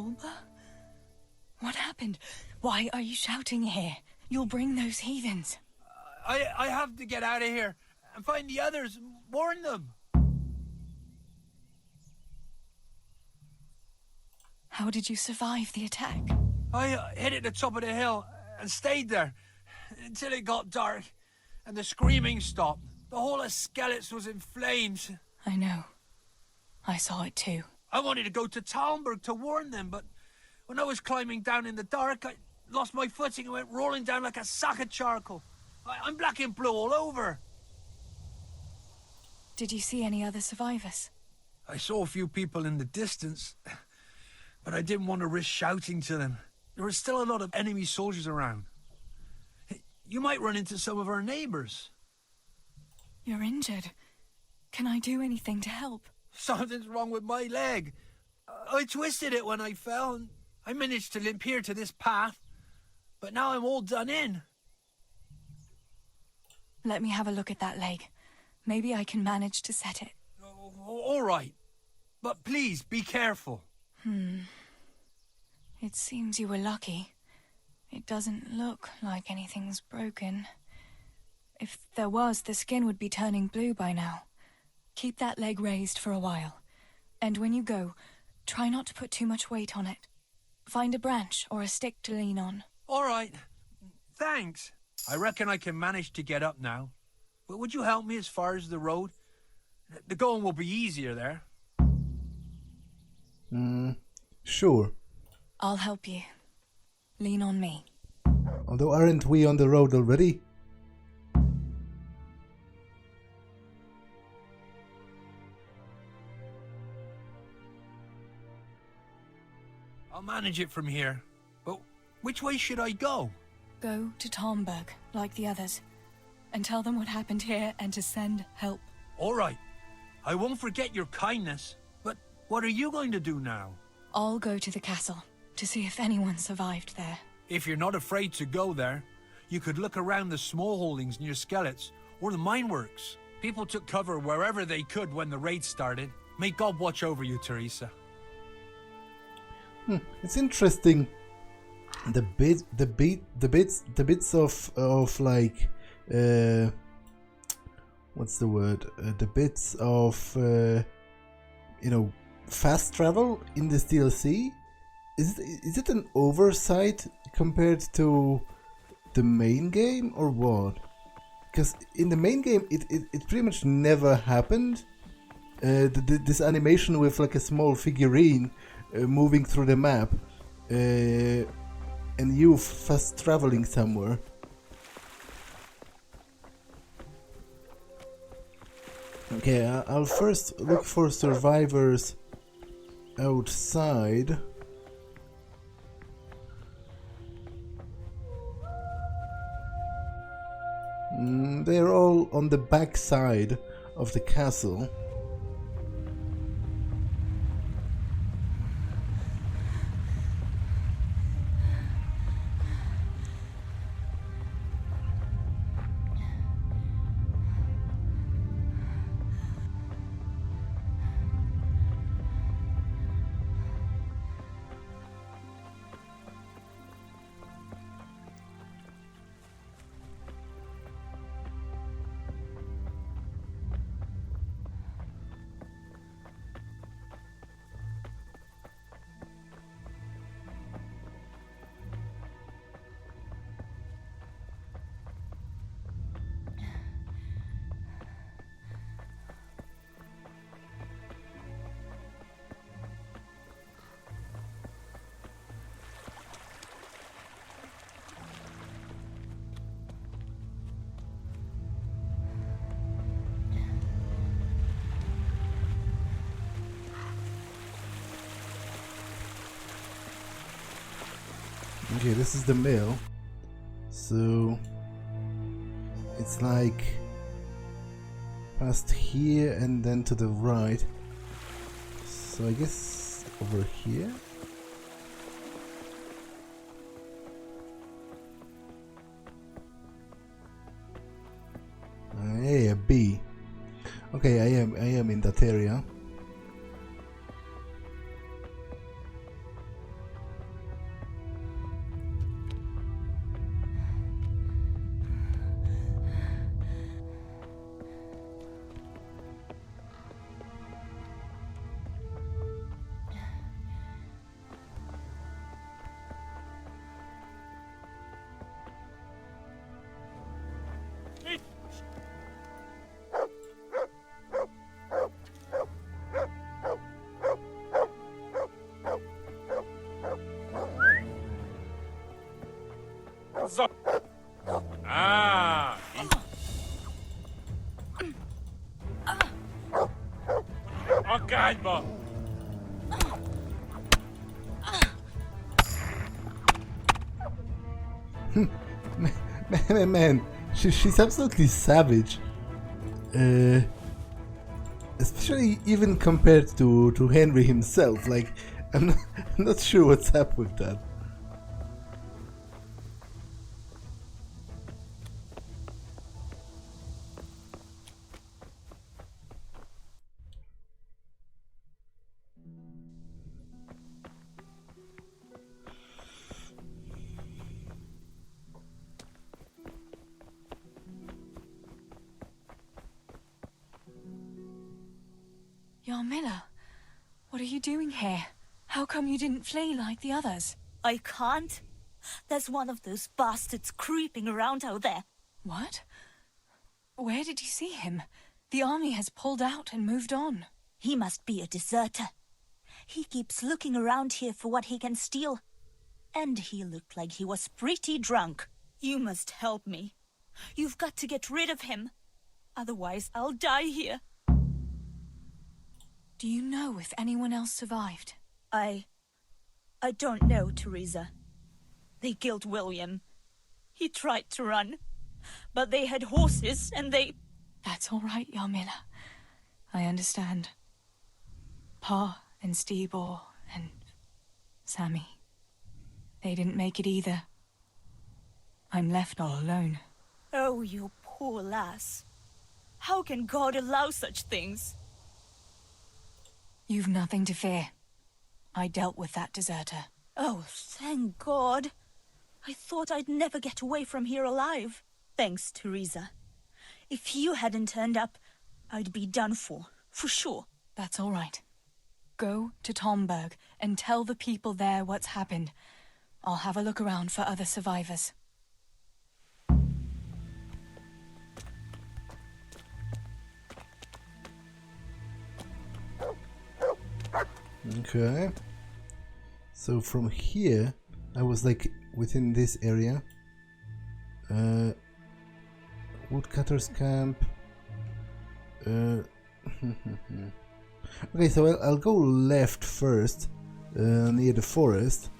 Holba? What happened? Why are you shouting here? You'll bring those heathens. I have to get out of here and find the others and warn them. How did you survive the attack? I hid at the top of the hill and stayed there until it got dark and the screaming stopped. The whole of Skalitz was in flames. I know. I saw it too. I wanted to go to Talmberg to warn them, but when I was climbing down in the dark, I lost my footing and went rolling down like a sack of charcoal. I'm black and blue all over. Did you see any other survivors? I saw a few people in the distance, but I didn't want to risk shouting to them. There were still a lot of enemy soldiers around. You might run into some of our neighbours. You're injured. Can I do anything to help? Something's wrong with my leg. I twisted it when I fell, and I managed to limp here to this path. But now I'm all done in. Let me have a look at that leg. Maybe I can manage to set it. All right. But please, be careful. It seems you were lucky. It doesn't look like anything's broken. If there was, the skin would be turning blue by now. Keep that leg raised for a while. And when you go, try not to put too much weight on it. Find a branch or a stick to lean on. All right. Thanks. I reckon I can manage to get up now. But would you help me as far as the road? The going will be easier there. Sure. I'll help you. Lean on me. Although aren't we on the road already? I'll manage it from here. But which way should I go? Go to Talmberg, like the others, and tell them what happened here and to send help. All right. I won't forget your kindness. But what are you going to do now? I'll go to the castle to see if anyone survived there. If you're not afraid to go there, you could look around the small holdings near Skalitz or the mine works. People took cover wherever they could when the raid started. May God watch over you, Theresa. It's interesting. The bits of like what's the word? The bits of fast travel in this DLC. Is it an oversight compared to the main game or what? Because in the main game it pretty much never happened. This animation with like a small figurine moving through the map and you fast traveling somewhere. Okay, I'll first look for survivors outside. They're all on the back side of the castle. Okay, this is the mill. So it's like past here and then to the right. So I guess over here. A, B. Okay, I am in that area. Ah! Okay, but Man, she's absolutely savage. Especially even compared to Henry himself. Like, I'm not sure what's up with that. Jarmilla, what are you doing here? How come you didn't flee like the others? I can't. There's one of those bastards creeping around out there. What? Where did you see him? The army has pulled out and moved on. He must be a deserter. He keeps looking around here for what he can steal. And he looked like he was pretty drunk. You must help me. You've got to get rid of him. Otherwise, I'll die here. Do you know if anyone else survived? I don't know, Theresa. They killed William. He tried to run, but they had horses and they... That's all right, Jarmilla. I understand. Pa and Stibor and Sammy. They didn't make it either. I'm left all alone. Oh, you poor lass. How can God allow such things? You've nothing to fear. I dealt with that deserter. Oh, thank God. I thought I'd never get away from here alive. Thanks, Theresa. If you hadn't turned up, I'd be done for sure. That's all right. Go to Tomberg and tell the people there what's happened. I'll have a look around for other survivors. Okay. So from here, I was like within this area. Woodcutter's camp. Okay, so I'll go left first, near the forest.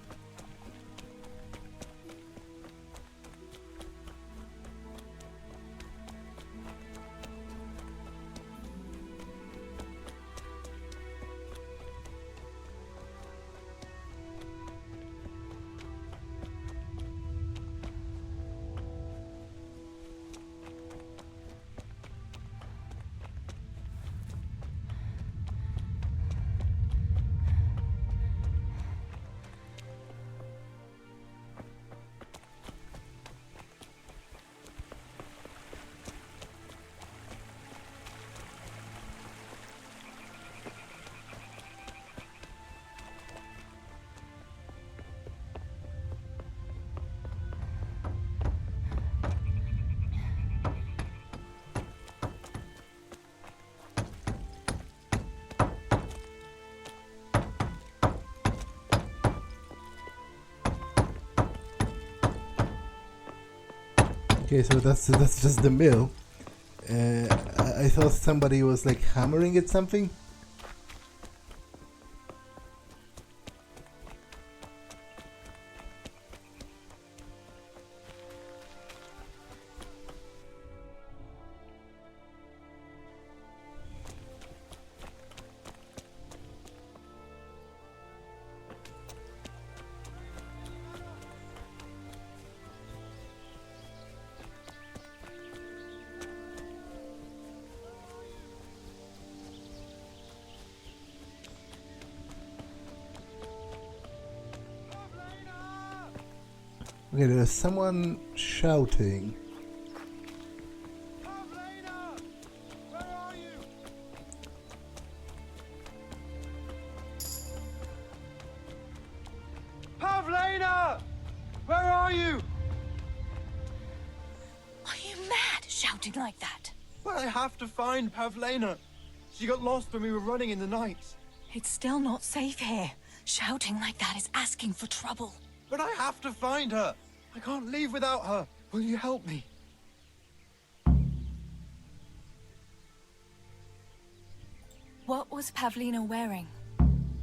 Okay, so that's just the mill. I thought somebody was like hammering at something. Okay, there's someone shouting. Pavlena! Where are you? Pavlena! Where are you? Are you mad, shouting like that? Well, I have to find Pavlena. She got lost when we were running in the night. It's still not safe here. Shouting like that is asking for trouble. But I have to find her. I can't leave without her. Will you help me? What was Pavlena wearing?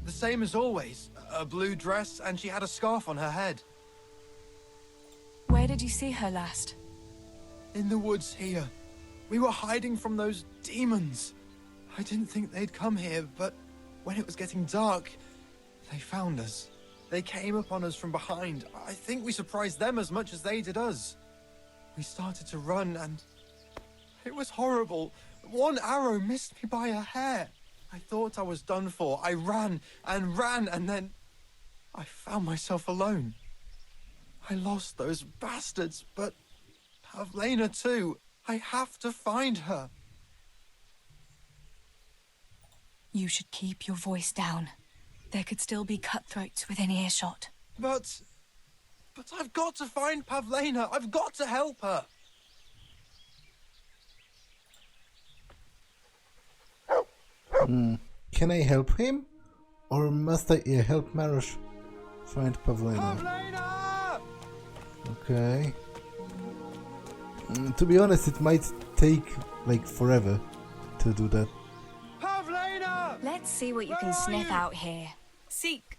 The same as always. A blue dress, and she had a scarf on her head. Where did you see her last? In the woods here. We were hiding from those demons. I didn't think they'd come here, but when it was getting dark, they found us. They came upon us from behind. I think we surprised them as much as they did us. We started to run, and it was horrible. One arrow missed me by a hair. I thought I was done for. I ran, and then I found myself alone. I lost those bastards, but Pavlena too. I have to find her. You should keep your voice down. There could still be cutthroats within earshot. But I've got to find Pavlena. I've got to help her. Can I help him? Or must I help Marosh find Pavlena? Pavlena! Okay. To be honest, it might take like forever to do that. Pavlena! Let's see what you can sniff out here. Seek.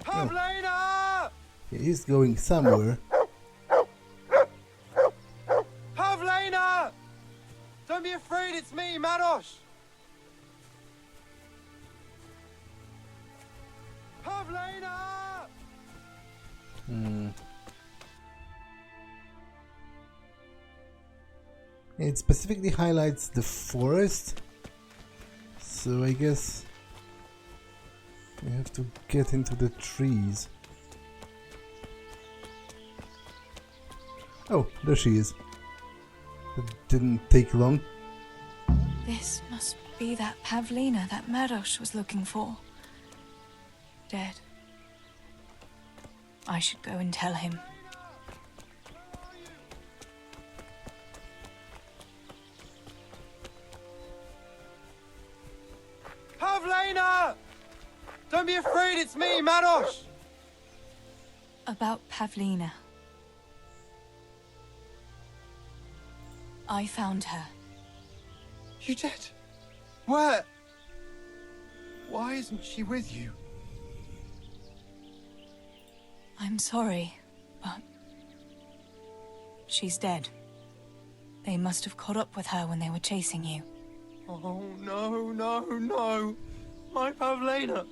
Pavlena! He's going somewhere. Pavlena! Don't be afraid, it's me, Marosh! Pavlena! It specifically highlights the forest, so I guess we have to get into the trees. Oh, there she is. It didn't take long. This must be that Pavlena that Marosh was looking for. Dead. I should go and tell him. Pavlena! Don't be afraid, it's me, Marosh! About Pavlena. I found her. You did? Where? Why isn't she with you? I'm sorry, but she's dead. They must have caught up with her when they were chasing you. Oh, no, no, no. My Pavlena.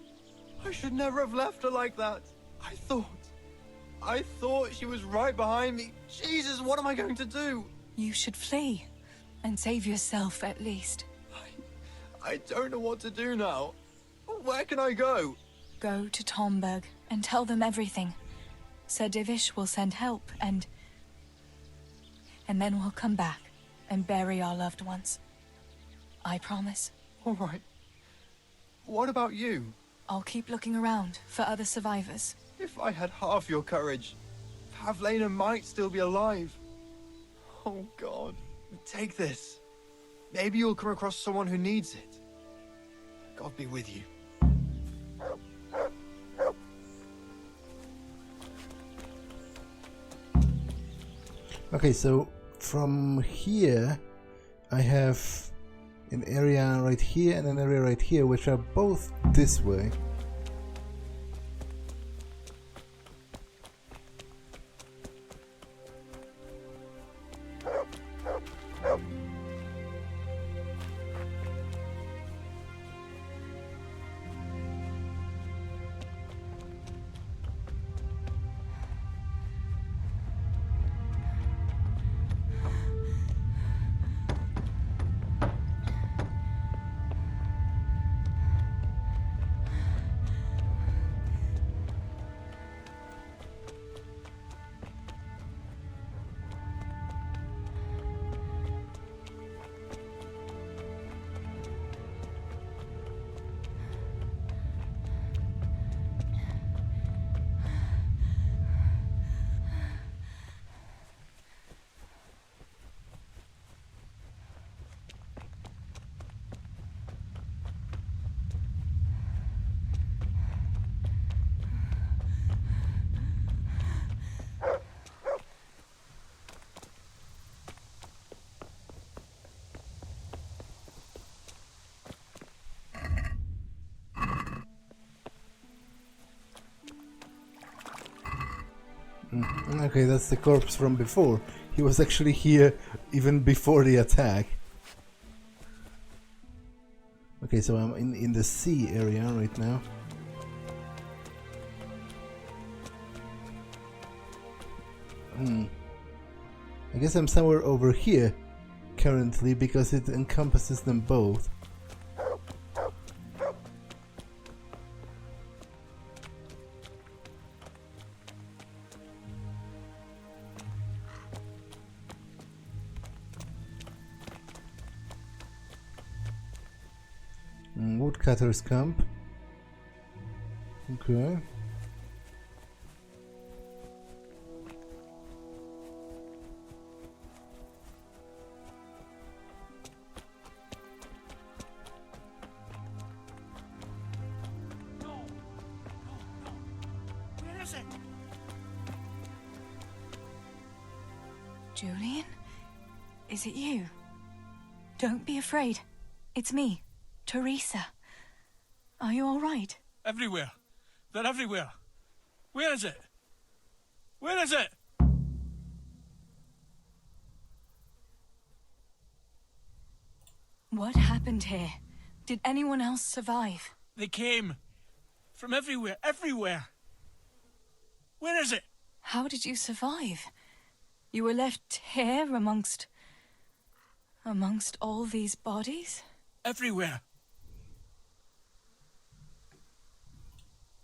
I should never have left her like that. I thought she was right behind me. Jesus, what am I going to do? You should flee and save yourself at least. I don't know what to do now. Where can I go? Go to Tomberg and tell them everything. Sir Divish will send help and then we'll come back and bury our loved ones. I promise. All right. What about you? I'll keep looking around for other survivors. If I had half your courage, Pavlena might still be alive. Oh, God. Take this. Maybe you'll come across someone who needs it. God be with you. Okay, so from here I have an area right here and an area right here, which are both this way. Okay, that's the corpse from before. He was actually here even before the attack. Okay, so I'm in the sea area right now. I guess I'm somewhere over here currently because it encompasses them both. Woodcutter's camp. Okay. Where is it? Julian? Is it you? Don't be afraid. It's me, Theresa. Are you all right? Everywhere. They're everywhere. Where is it? Where is it? What happened here? Did anyone else survive? They came. From everywhere. Everywhere. Where is it? How did you survive? You were left here amongst all these bodies? Everywhere.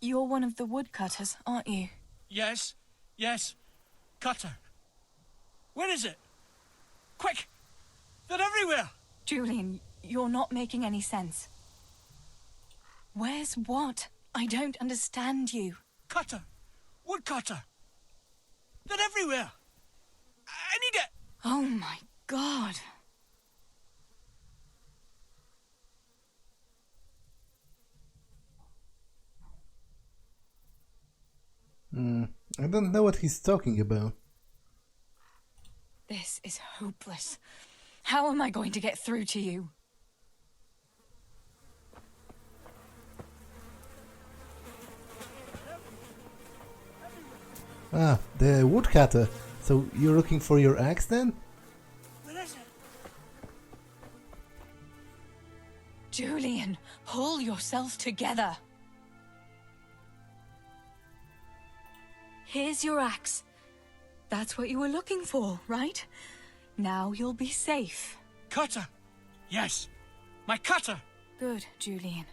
You're one of the woodcutters, aren't you? Yes. Yes. Cutter. Where is it? Quick! They're everywhere! Julian, you're not making any sense. Where's what? I don't understand you. Cutter! Woodcutter! They're everywhere! I need it! Oh my god. I don't know what he's talking about. This is hopeless. How am I going to get through to you? Ah, the woodcutter. So you're looking for your axe then? Where is it? Julian, pull yourself together. Here's your axe. That's what you were looking for, right? Now you'll be safe. Cutter! Yes! My cutter! Good, Julian.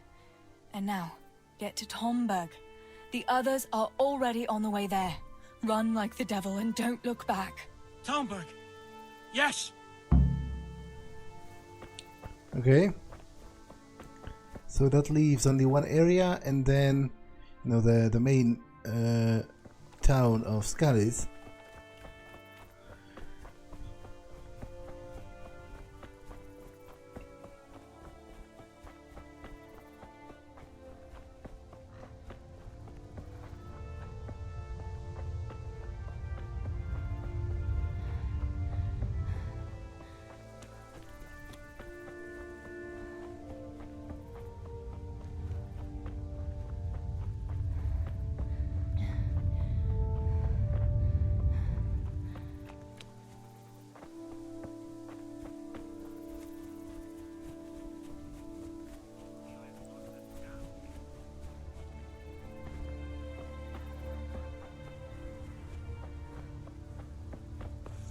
And now, get to Tomberg. The others are already on the way there. Run like the devil and don't look back. Tomberg! Yes! Okay. So that leaves only one area, and then, you know, the main town of Skalitz.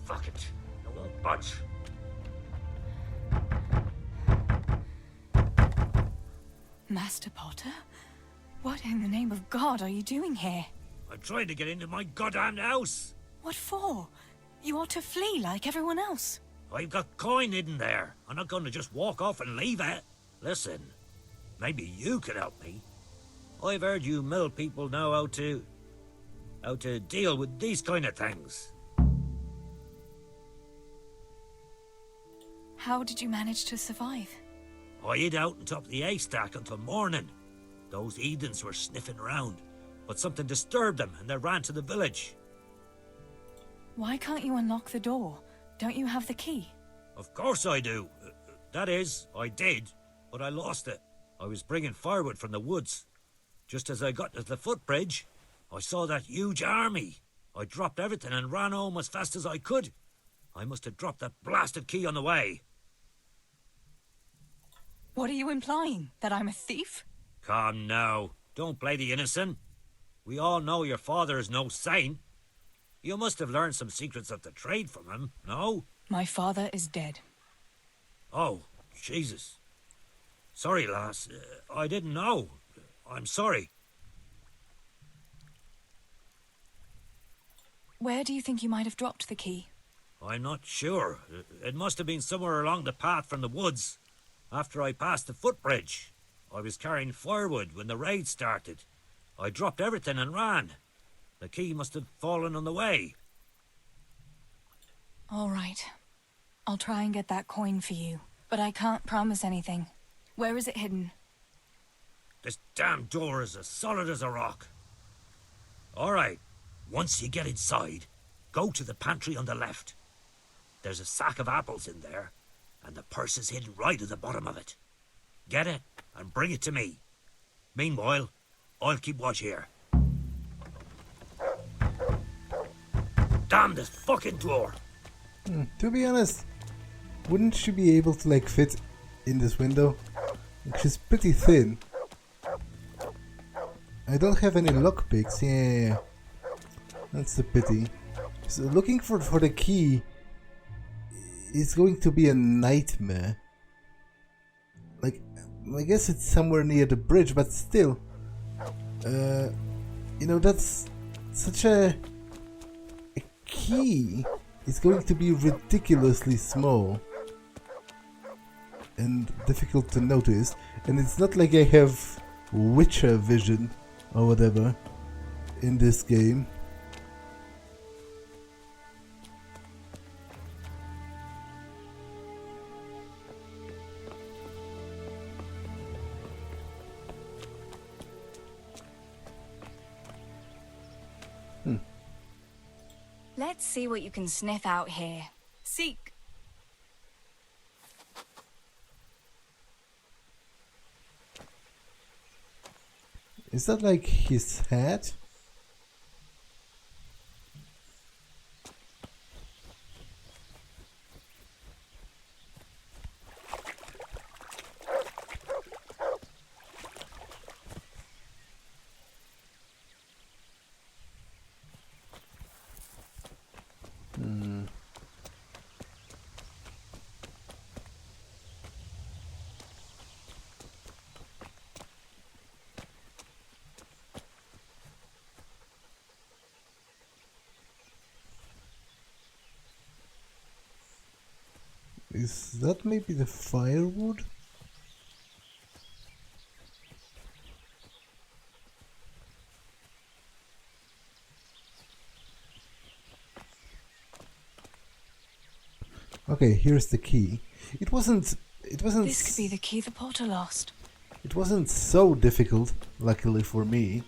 Fuck it. I won't budge. Master Potter? What in the name of God are you doing here? I'm trying to get into my goddamn house. What for? You ought to flee like everyone else. I've got coin hidden there. I'm not going to just walk off and leave it. Listen, maybe you can help me. I've heard you mill people know how to deal with these kind of things. How did you manage to survive? I hid out on top of the haystack until morning. Those heathens were sniffing around, but something disturbed them and they ran to the village. Why can't you unlock the door? Don't you have the key? Of course I do. That is, I did, but I lost it. I was bringing firewood from the woods. Just as I got to the footbridge, I saw that huge army. I dropped everything and ran home as fast as I could. I must have dropped that blasted key on the way. What are you implying? That I'm a thief? Come now, don't play the innocent. We all know your father is no saint. You must have learned some secrets of the trade from him, no? My father is dead. Oh, Jesus. Sorry, lass. I didn't know. I'm sorry. Where do you think you might have dropped the key? I'm not sure. It must have been somewhere along the path from the woods. After I passed the footbridge. I was carrying firewood when the raid started. I dropped everything and ran. The key must have fallen on the way. All right. I'll try and get that coin for you, but I can't promise anything. Where is it hidden? This damn door is as solid as a rock. All right. Once you get inside, go to the pantry on the left. There's a sack of apples in there, and the purse is hidden right at the bottom of it. Get it, and bring it to me. Meanwhile, I'll keep watch here. Damn this fucking door! To be honest, wouldn't she be able to like fit in this window? She's pretty thin. I don't have any lockpicks, yeah. That's a pity. So looking for the key is going to be a nightmare. Like, I guess it's somewhere near the bridge, but still. You know, that's such a key. It's going to be ridiculously small and difficult to notice. And it's not like I have Witcher vision or whatever in this game. Let's see what you can sniff out here. Seek. Is that like his hat? Is that maybe the firewood? Okay, here's the key. It wasn't This could be the key the Potter lost. It wasn't so difficult, luckily for me.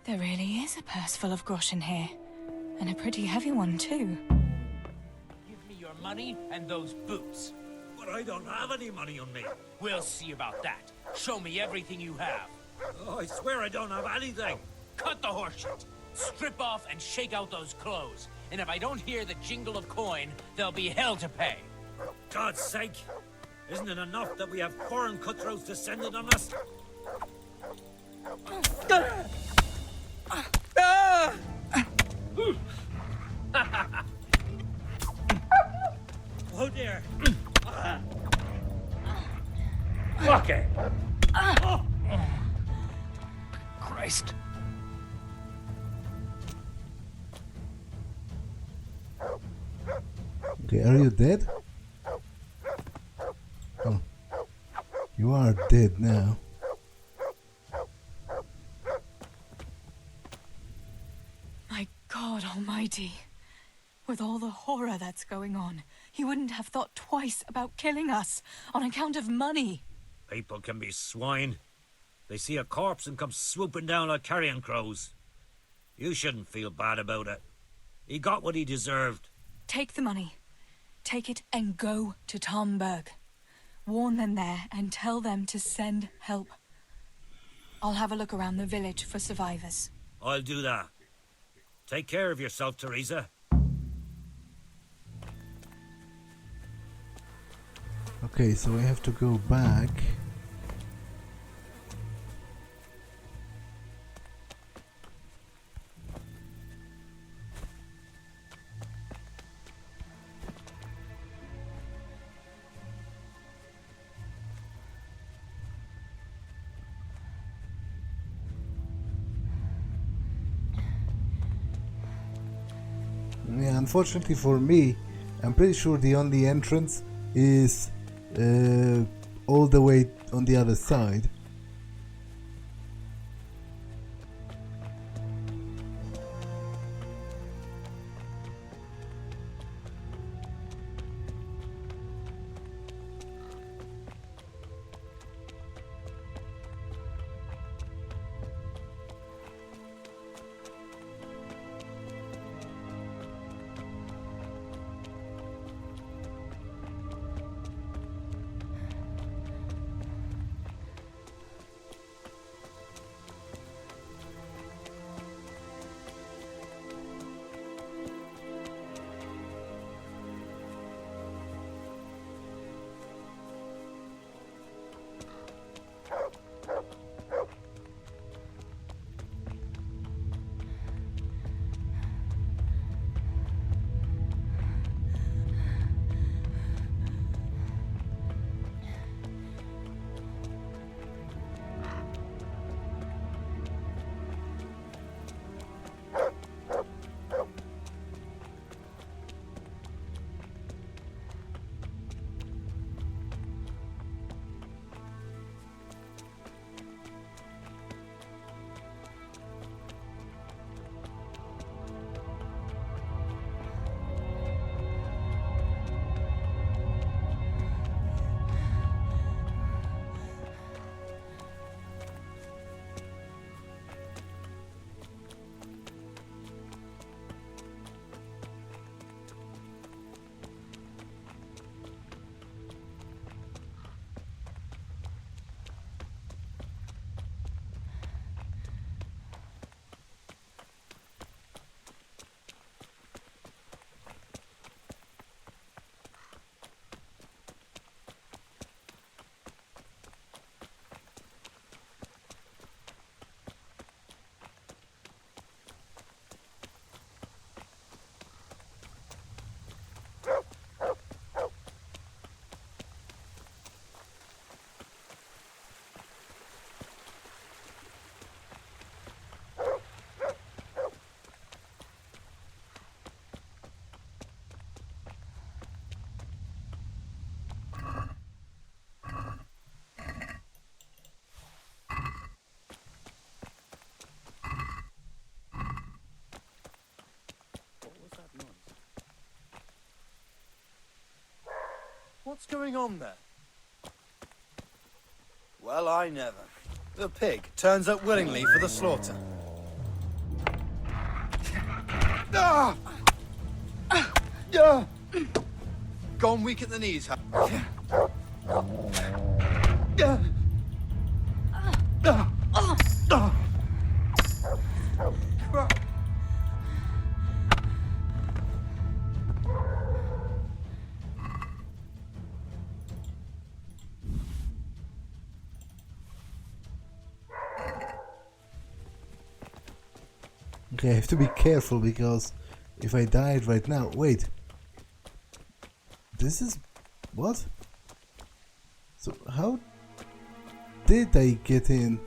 There really is a purse full of groshen here. And a pretty heavy one, too. Give me your money and those boots. But I don't have any money on me. We'll see about that. Show me everything you have. Oh, I swear I don't have anything. Cut the horseshit. Strip off and shake out those clothes. And if I don't hear the jingle of coin, there'll be hell to pay. God's sake. Isn't it enough that we have foreign cutthroats descended on us? Oh dear. Fuck it. Christ. Okay, are you dead? Oh. You are dead now. My God Almighty. With all the horror that's going on, he wouldn't have thought twice about killing us on account of money. People can be swine. They see a corpse and come swooping down like carrion crows. You shouldn't feel bad about it. He got what he deserved. Take the money. Take it and go to Tomberg. Warn them there and tell them to send help. I'll have a look around the village for survivors. I'll do that. Take care of yourself, Theresa. Okay, so I have to go back. Yeah, unfortunately for me, I'm pretty sure the only entrance is all the way on the other side. What's going on there? Well, I never. The pig turns up willingly for the slaughter. Ah! Gone weak at the knees, huh? Okay, I have to be careful because if I died right now... Wait. This is... What? So how did I get in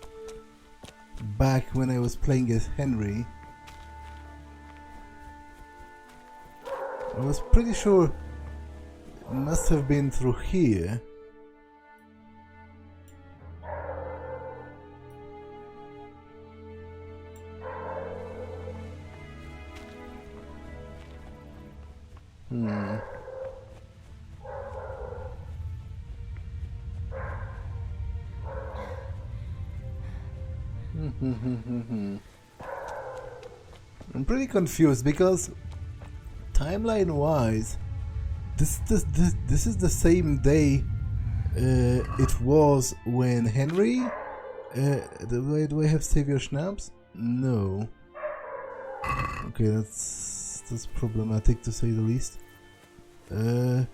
back when I was playing as Henry? I was pretty sure must have been through here. I'm pretty confused because timeline-wise, this is the same day it was when Henry. Do I have Savior Schnapps? No. Okay, that's problematic to say the least. This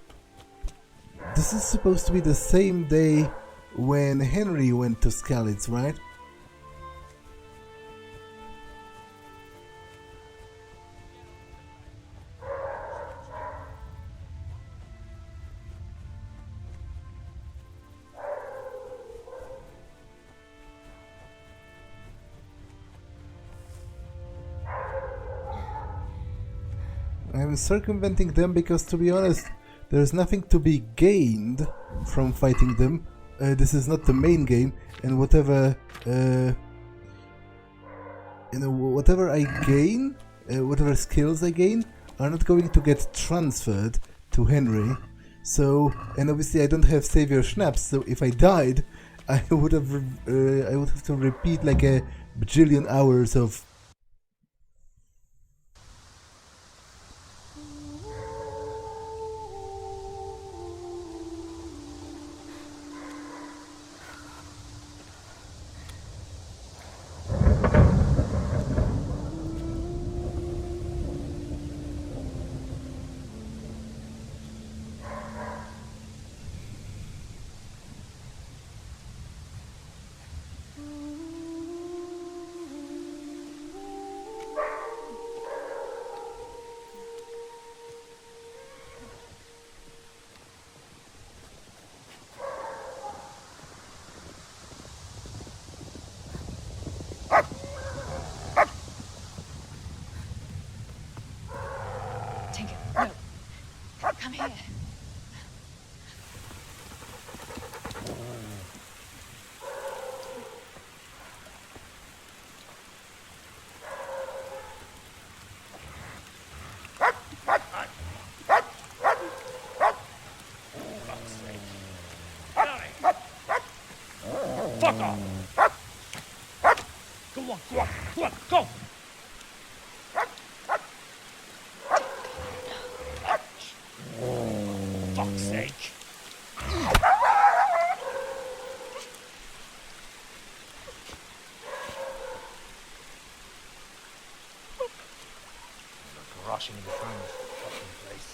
is supposed to be the same day when Henry went to Skalitz, right? I'm circumventing them because, to be honest, there's nothing to be gained from fighting them. This is not the main game, and whatever whatever I gain, whatever skills I gain, are not going to get transferred to Henry. So, and obviously I don't have Savior Schnapps, so if I died, I would have to repeat like a bajillion hours of. Come here. Fuck off! Go on, go on, go on, go! Fuck's sake! Rushing in the front of the fucking place.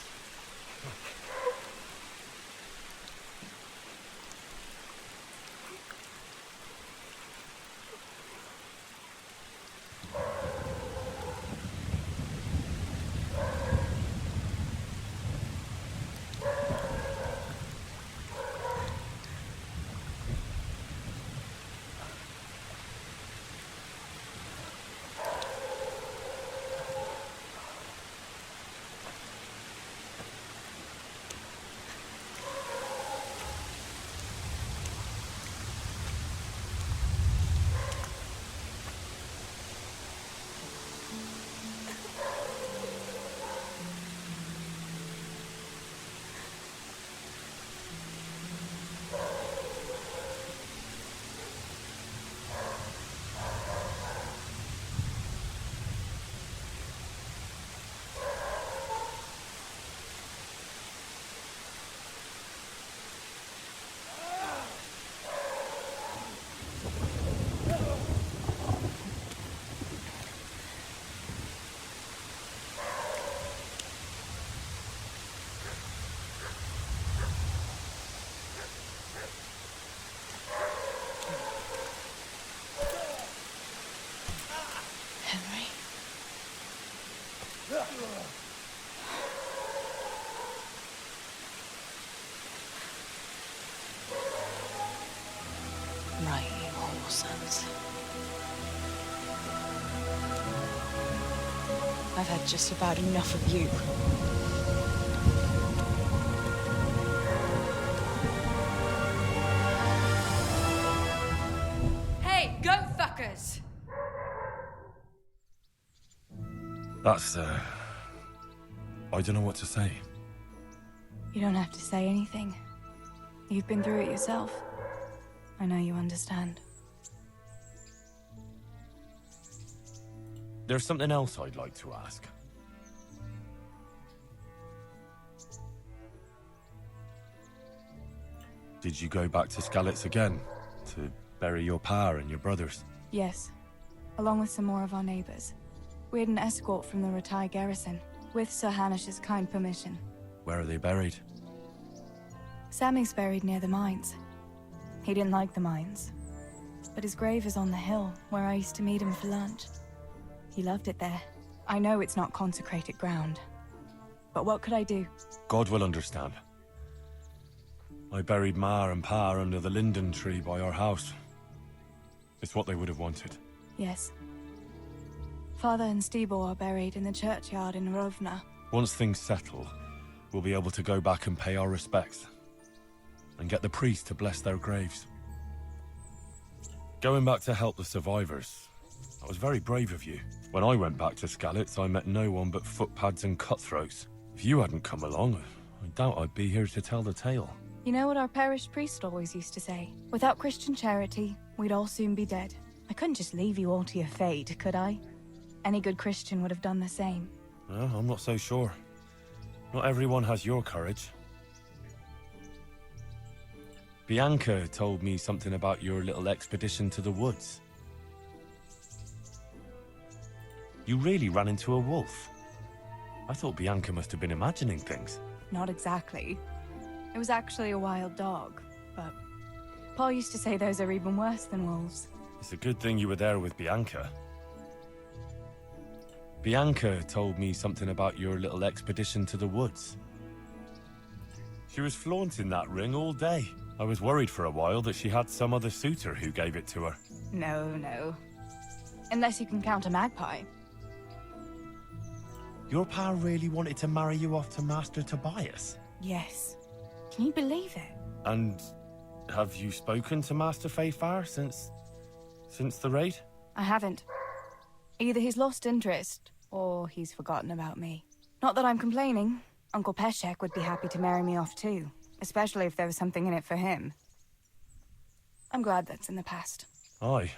Henry? Right, you horrible sons. I've had just about enough of you. Fuckers! That's, I don't know what to say. You don't have to say anything. You've been through it yourself. I know you understand. There's something else I'd like to ask. Did you go back to Skalitz again? To bury your pa and your brothers? Yes, along with some more of our neighbours. We had an escort from the Rattay garrison, with Sir Hanish's kind permission. Where are they buried? Sammy's buried near the mines. He didn't like the mines, but his grave is on the hill, where I used to meet him for lunch. He loved it there. I know it's not consecrated ground, but what could I do? God will understand. I buried Ma and Pa under the linden tree by our house. It's what they would have wanted. Yes. Father and Stebo are buried in the churchyard in Rovna. Once things settle, we'll be able to go back and pay our respects. And get the priest to bless their graves. Going back to help the survivors, that was very brave of you. When I went back to Skalitz, I met no one but footpads and cutthroats. If you hadn't come along, I doubt I'd be here to tell the tale. You know what our parish priest always used to say? Without Christian charity, we'd all soon be dead. I couldn't just leave you all to your fate, could I? Any good Christian would have done the same. Well, I'm not so sure. Not everyone has your courage. Bianca told me something about your little expedition to the woods. You really ran into a wolf. I thought Bianca must have been imagining things. Not exactly. It was actually a wild dog, but Paul used to say those are even worse than wolves. It's a good thing you were there with Bianca. Bianca told me something about your little expedition to the woods. She was flaunting that ring all day. I was worried for a while that she had some other suitor who gave it to her. No. Unless you can count a magpie. Your pa really wanted to marry you off to Master Tobias? Yes. Can you believe it? And have you spoken to Master Fayfar since the raid? I haven't. Either he's lost interest, or he's forgotten about me. Not that I'm complaining. Uncle Peshek would be happy to marry me off too, especially if there was something in it for him. I'm glad that's in the past. Aye,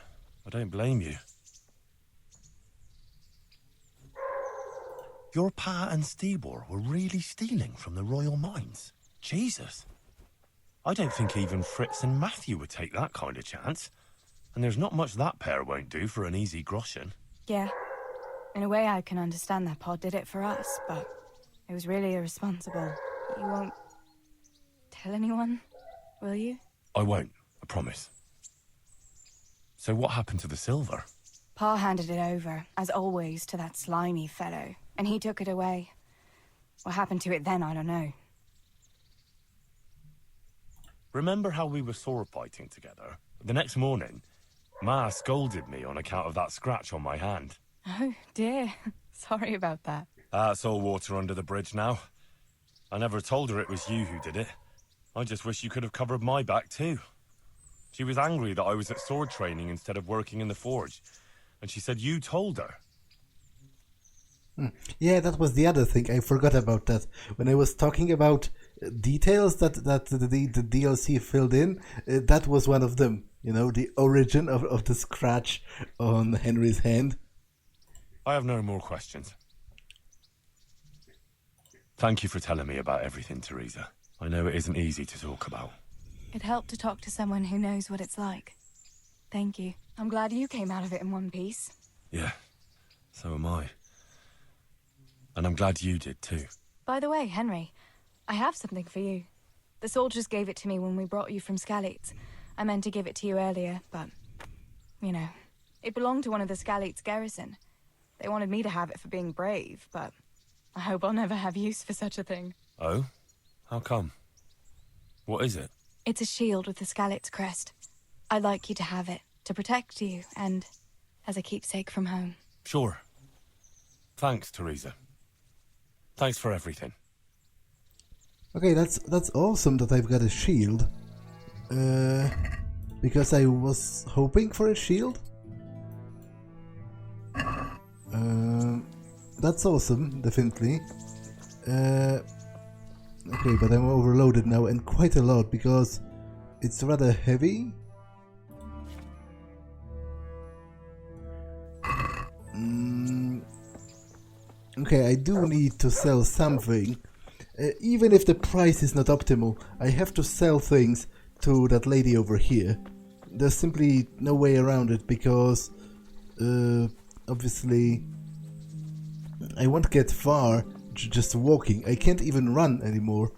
I don't blame you. Your pa and Stebor were really stealing from the royal mines? Jesus. I don't think even Fritz and Matthew would take that kind of chance. And there's not much that pair won't do for an easy groshen. Yeah. In a way I can understand that Pa did it for us, but it was really irresponsible. You won't tell anyone, will you? I won't, I promise. So what happened to the silver? Pa handed it over, as always, to that slimy fellow, and he took it away. What happened to it then, I don't know. Remember how we were sword fighting together? The next morning, Ma scolded me on account of that scratch on my hand. Oh, dear. Sorry about that. That's all water under the bridge now. I never told her it was you who did it. I just wish you could have covered my back too. She was angry that I was at sword training instead of working in the forge. And she said you told her. Yeah, that was the other thing. I forgot about that. When I was talking about details that the DLC filled in, that was one of them. You know, the origin of the scratch on Henry's hand. I have no more questions. Thank you for telling me about everything, Theresa. I know it isn't easy to talk about. It helped to talk to someone who knows what it's like. Thank you. I'm glad you came out of it in one piece. Yeah, so am I. And I'm glad you did too. By the way, Henry, I have something for you. The soldiers gave it to me when we brought you from Skalitz. I meant to give it to you earlier, but, you know, it belonged to one of the Skalitz garrison. They wanted me to have it for being brave, but I hope I'll never have use for such a thing. Oh? How come? What is it? It's a shield with the Skalitz crest. I'd like you to have it, to protect you, and as a keepsake from home. Sure. Thanks, Theresa. Thanks for everything. Okay, that's awesome that I've got a shield. Because I was hoping for a shield. that's awesome, definitely. Okay, but I'm overloaded now, and quite a lot, because it's rather heavy. Okay, I do need to sell something. Even if the price is not optimal, I have to sell things to that lady over here. There's simply no way around it, because obviously I won't get far just walking. I can't even run anymore.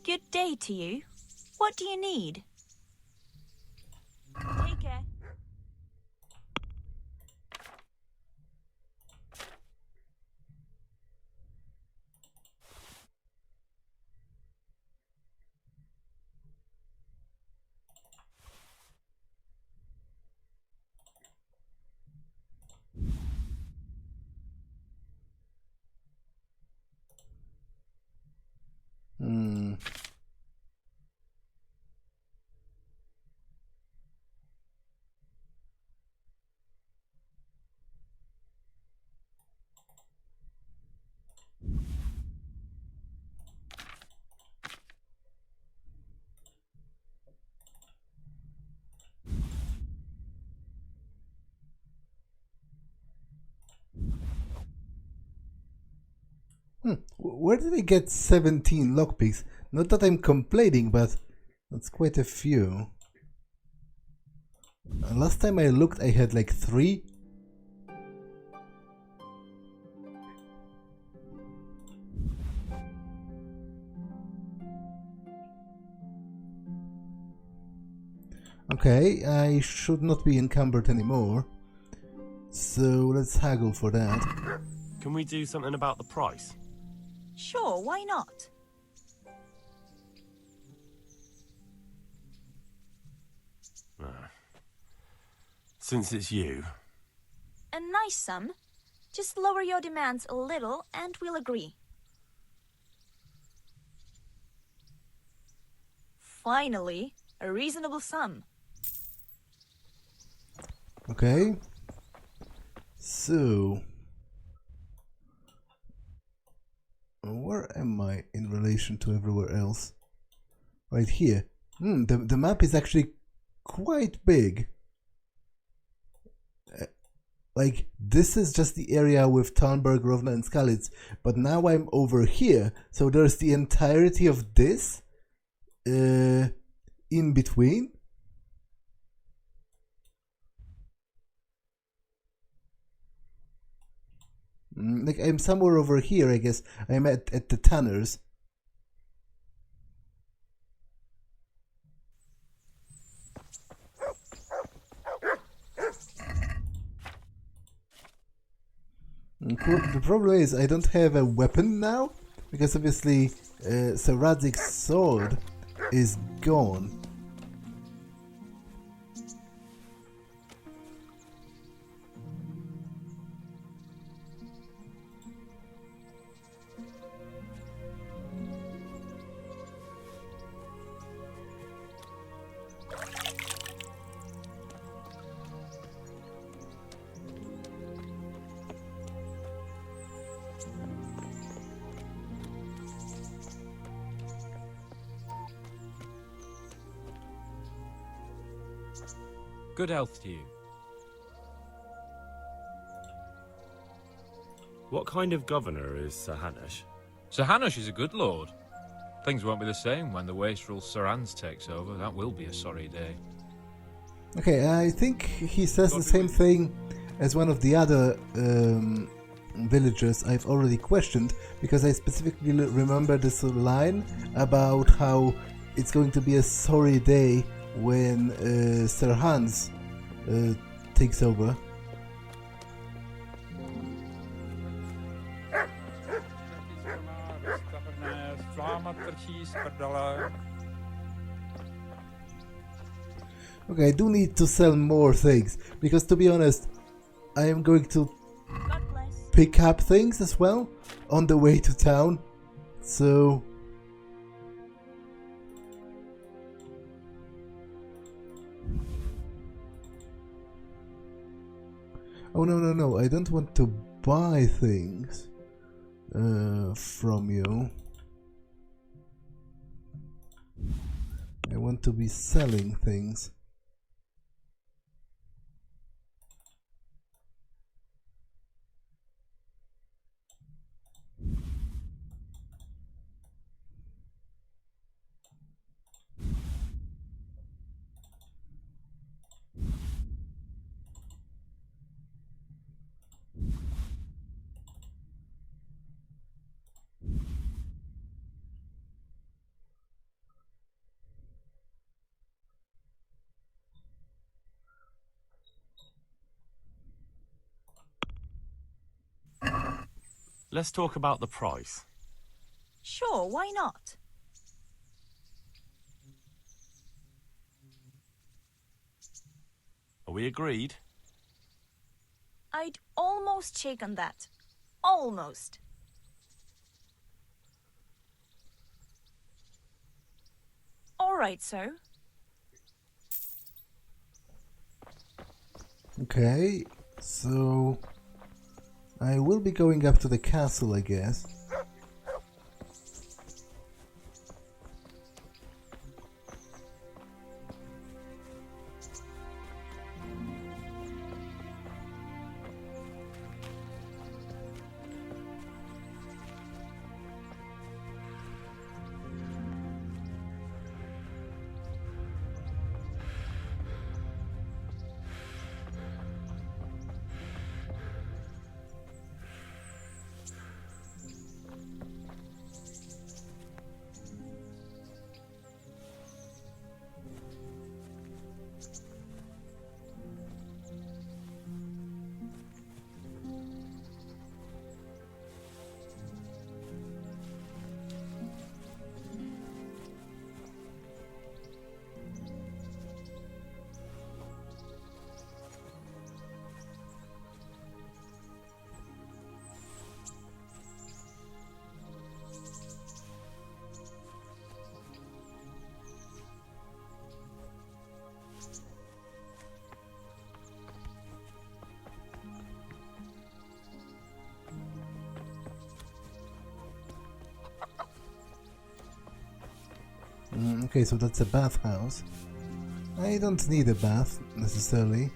Good day to you. What do you need? Take care. Where did I get 17 lockpicks? Not that I'm complaining, but that's quite a few. Last time I looked, I had like 3. Okay, I should not be encumbered anymore. So let's haggle for that. Can we do something about the price? Sure, why not? Since it's you. A nice sum. Just lower your demands a little and we'll agree. Finally, a reasonable sum. Okay. So... where am I in relation to everywhere else? Right here. The map is actually quite big. Like, this is just the area with Talmberg, Rovna and Skalitz, but now I'm over here, so there's the entirety of this in between. Like, I'm somewhere over here, I guess. I'm at the Tanners. The problem is I don't have a weapon now, because obviously Sir Radzig's sword is gone. Good health to you. What kind of governor is Sir Hanush? Sir Hanush is a good lord. Things won't be the same when the wastrel Sir Hans takes over. That will be a sorry day. Okay, I think he says the same thing as one of the other villagers I've already questioned, because I specifically remember this line about how it's going to be a sorry day when Sir Hans takes over. Okay, I do need to sell more things, because to be honest, I am going to pick up things as well on the way to town, so Oh, no, I don't want to buy things from you. I want to be selling things. Let's talk about the price. Sure, why not? Are we agreed? I'd almost shake on that. Almost. All right, sir. Okay, so I will be going up to the castle, I guess. Okay, so that's a bathhouse. I don't need a bath, necessarily.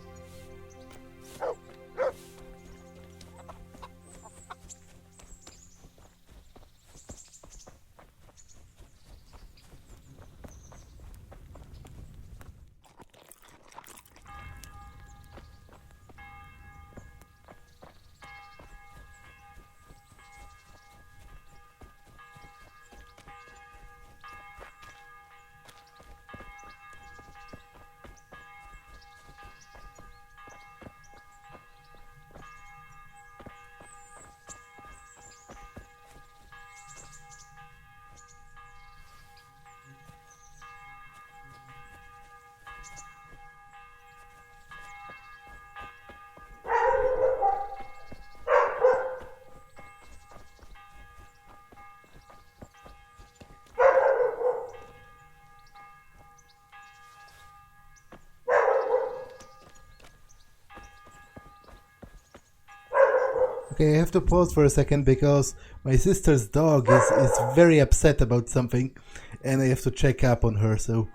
Okay, I have to pause for a second because my sister's dog is very upset about something and I have to check up on her, so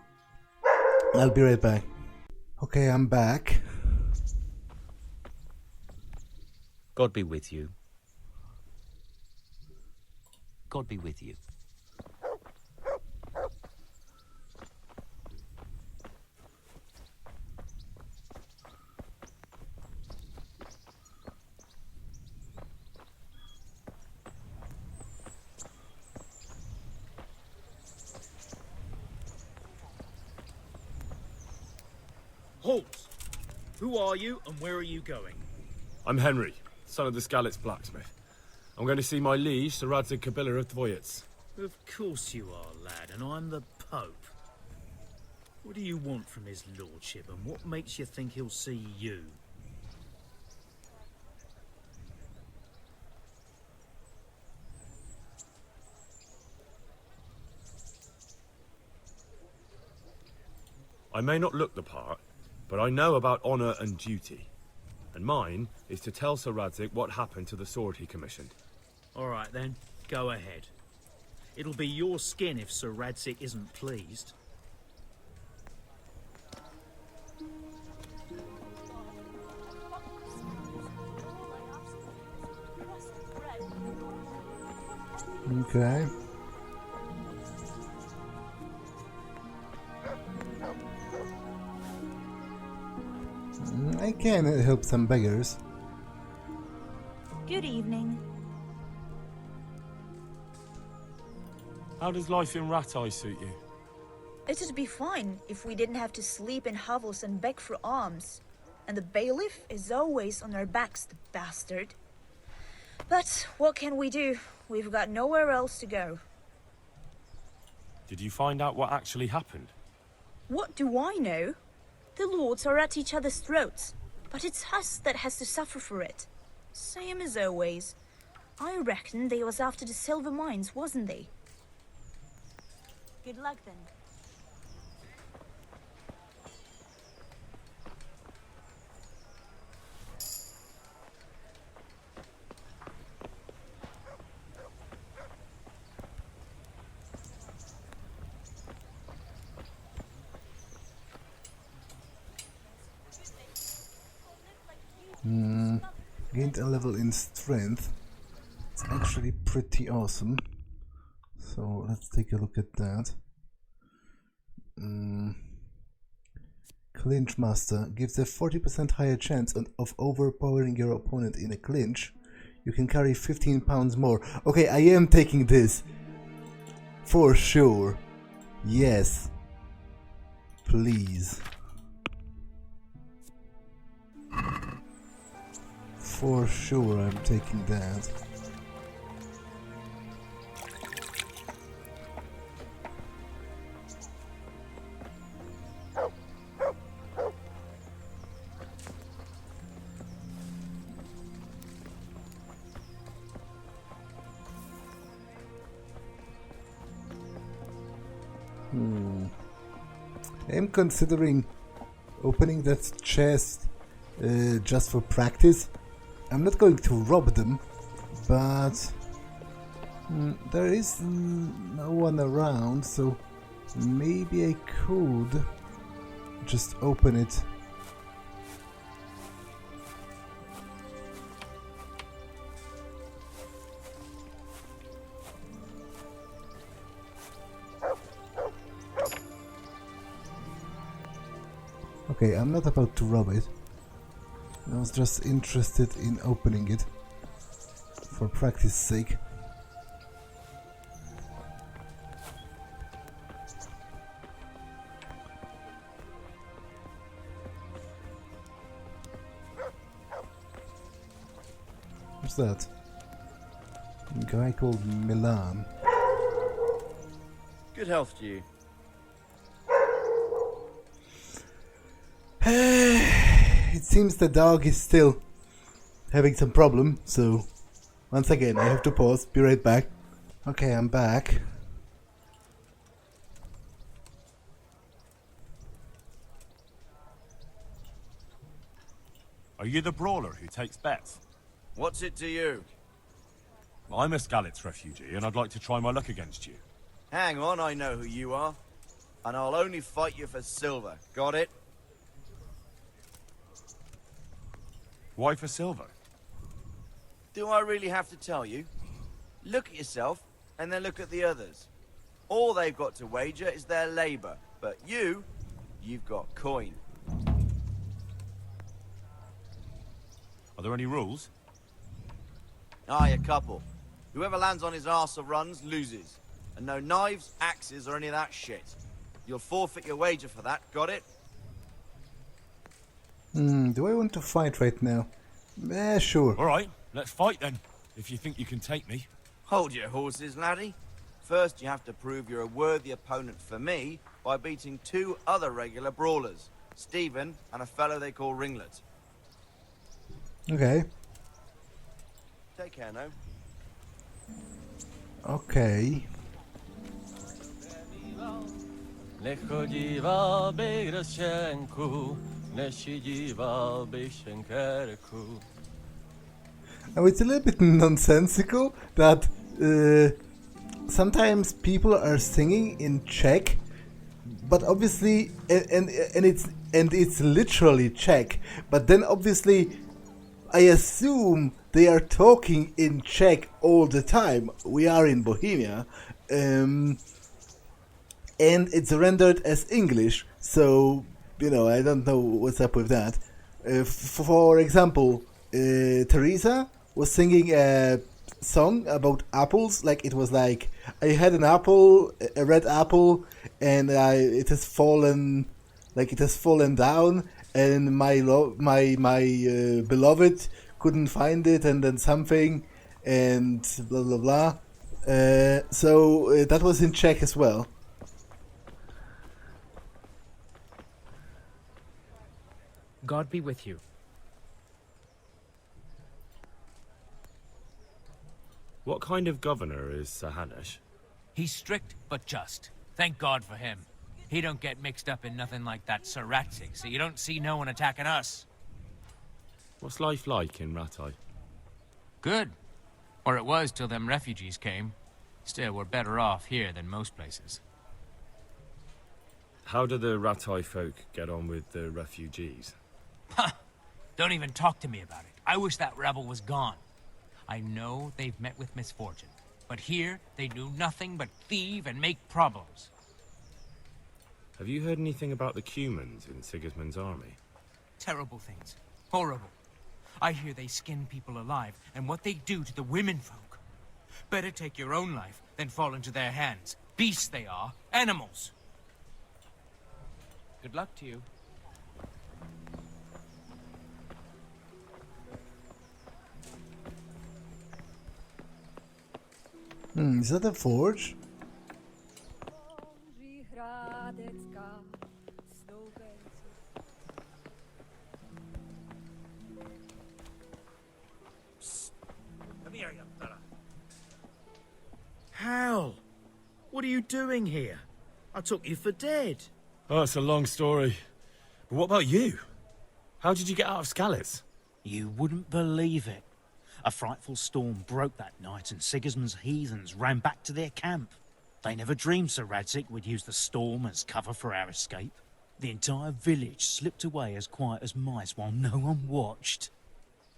I'll be right back. Okay, I'm back. God be with you. God be with you. Halt! Who are you and where are you going? I'm Henry, son of the Skalitz blacksmith. I'm going to see my liege, Sir Rattay of Dvoyets. Of course you are, lad, and I'm the Pope. What do you want from his lordship, and what makes you think he'll see you? I may not look the part, but I know about honour and duty. And mine is to tell Sir Rattay what happened to the sword he commissioned. All right, then. Go ahead. It'll be your skin if Sir Rattay isn't pleased. Okay. I can help some beggars. Good evening. How does life in Rattay suit you? It'd be fine if we didn't have to sleep in hovels and beg for alms. And the bailiff is always on our backs, the bastard. But what can we do? We've got nowhere else to go. Did you find out what actually happened? What do I know? The lords are at each other's throats, but it's us that has to suffer for it. Same as always. I reckon they was after the silver mines, wasn't they? Good luck then. Gained a level in strength. It's actually pretty awesome. So let's take a look at that. Clinch Master gives a 40% higher chance of overpowering your opponent in a clinch. You can carry 15 pounds more. Okay, I am taking this. For sure. Yes. Please. For sure I'm taking that. I'm considering opening that chest just for practice. I'm not going to rob them, but there is no one around, so maybe I could just open it. Okay, I'm not about to rob it. I was just interested in opening it for practice sake. What's that? A guy called Milan. Good health to you. It seems the dog is still having some problem, so once again I have to pause, be right back. Okay, I'm back. Are you the brawler who takes bets? What's it to you? I'm a Skalitz refugee and I'd like to try my luck against you. Hang on, I know who you are. And I'll only fight you for silver. Got it? Why for silver? Do I really have to tell you? Look at yourself, and then look at the others. All they've got to wager is their labor. But you've got coin. Are there any rules? Aye, a couple. Whoever lands on his arse or runs, loses. And no knives, axes, or any of that shit. You'll forfeit your wager for that, got it? Do I want to fight right now? Sure. Alright, let's fight then, if you think you can take me. Hold your horses, laddie. First, you have to prove you're a worthy opponent for me by beating 2 other regular brawlers, Stephen and a fellow they call Ringlet. Okay. Take care now. Okay. Lech chodíval by do štěnku, Now it's a little bit nonsensical that sometimes people are singing in Czech, but obviously, and it's literally Czech. But then obviously, I assume they are talking in Czech all the time. We are in Bohemia, and it's rendered as English. So I don't know what's up with that. For example, Theresa was singing a song about apples. Like it was like, I had an apple, a red apple, and it has fallen down, and my beloved couldn't find it, and then something, and blah blah blah. So that was in Czech as well. God be with you. What kind of governor is Sir Hanush? He's strict but just. Thank God for him. He don't get mixed up in nothing like that Sir Rattay, so you don't see no one attacking us. What's life like in Rattay? Good. Or it was till them refugees came. Still, we're better off here than most places. How do the Rattay folk get on with the refugees? Ha! Don't even talk to me about it. I wish that rebel was gone. I know they've met with misfortune, but here they do nothing but thieve and make problems. Have you heard anything about the Cumans in Sigismund's army? Terrible things. Horrible. I hear they skin people alive, and what they do to the women folk. Better take your own life than fall into their hands. Beasts they are. Animals. Good luck to you. Is that a forge? Come here, you fella. Hal! What are you doing here? I took you for dead. Oh, it's a long story. But what about you? How did you get out of Skalitz? You wouldn't believe it. A frightful storm broke that night and Sigismund's heathens ran back to their camp. They never dreamed Sir Radzig would use the storm as cover for our escape. The entire village slipped away as quiet as mice while no one watched.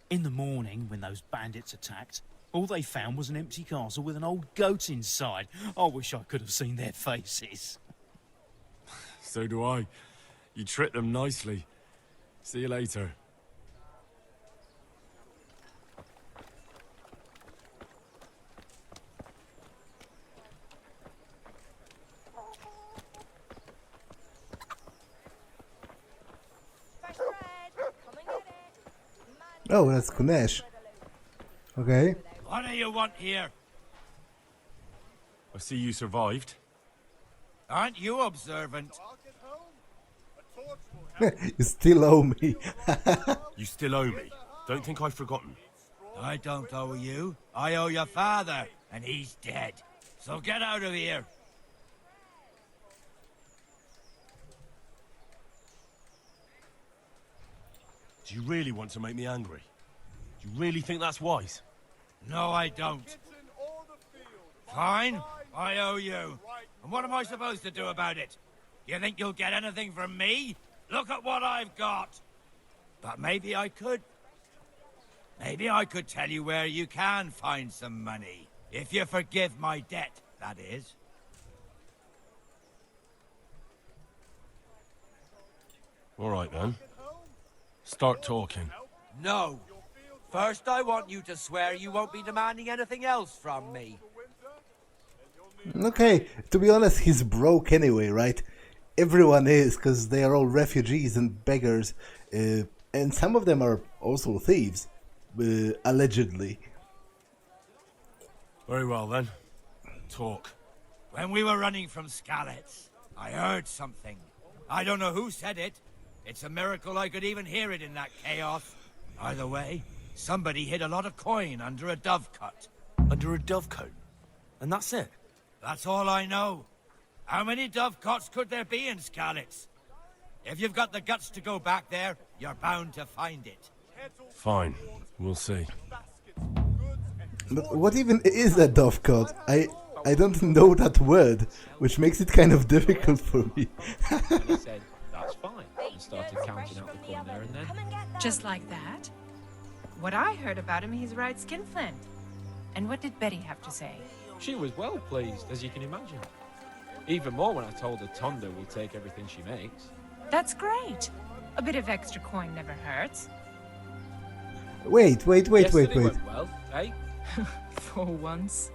In the morning, when those bandits attacked, all they found was an empty castle with an old goat inside. I wish I could have seen their faces. So do I. You tricked them nicely. See you later. Oh, that's Kunesh. Okay. What do you want here? I see you survived. Aren't you observant? You still owe me. You still owe me. Don't think I've forgotten. I don't owe you. I owe your father, and he's dead. So get out of here. Do you really want to make me angry? Do you really think that's wise? No, I don't. Fine, I owe you. And what am I supposed to do about it? You think you'll get anything from me? Look at what I've got. But maybe I could. Maybe I could tell you where you can find some money. If you forgive my debt, that is. All right, then. Start talking. No. First, I want you to swear you won't be demanding anything else from me. Okay, to be honest, he's broke anyway, right? Everyone is, because they are all refugees and beggars. And some of them are also thieves, allegedly. Very well, then. Talk. When we were running from Skalitz, I heard something. I don't know who said it. It's a miracle I could even hear it in that chaos. Either way, somebody hid a lot of coin under a dovecot. Under a dovecote? And that's it? That's all I know. How many dovecots could there be in Skalitz? If you've got the guts to go back there, you're bound to find it. Fine, we'll see. But what even is a dovecote? I don't know that word, which makes it kind of difficult for me. He said, that's fine, and started counting out the corn there and then. Just like that? What I heard about him, he's right skinflint. And what did Betty have to say? She was well pleased, as you can imagine. Even more when I told her Tonda will take everything she makes. That's great. A bit of extra coin never hurts. Wait. Yesterday went well, eh? For once.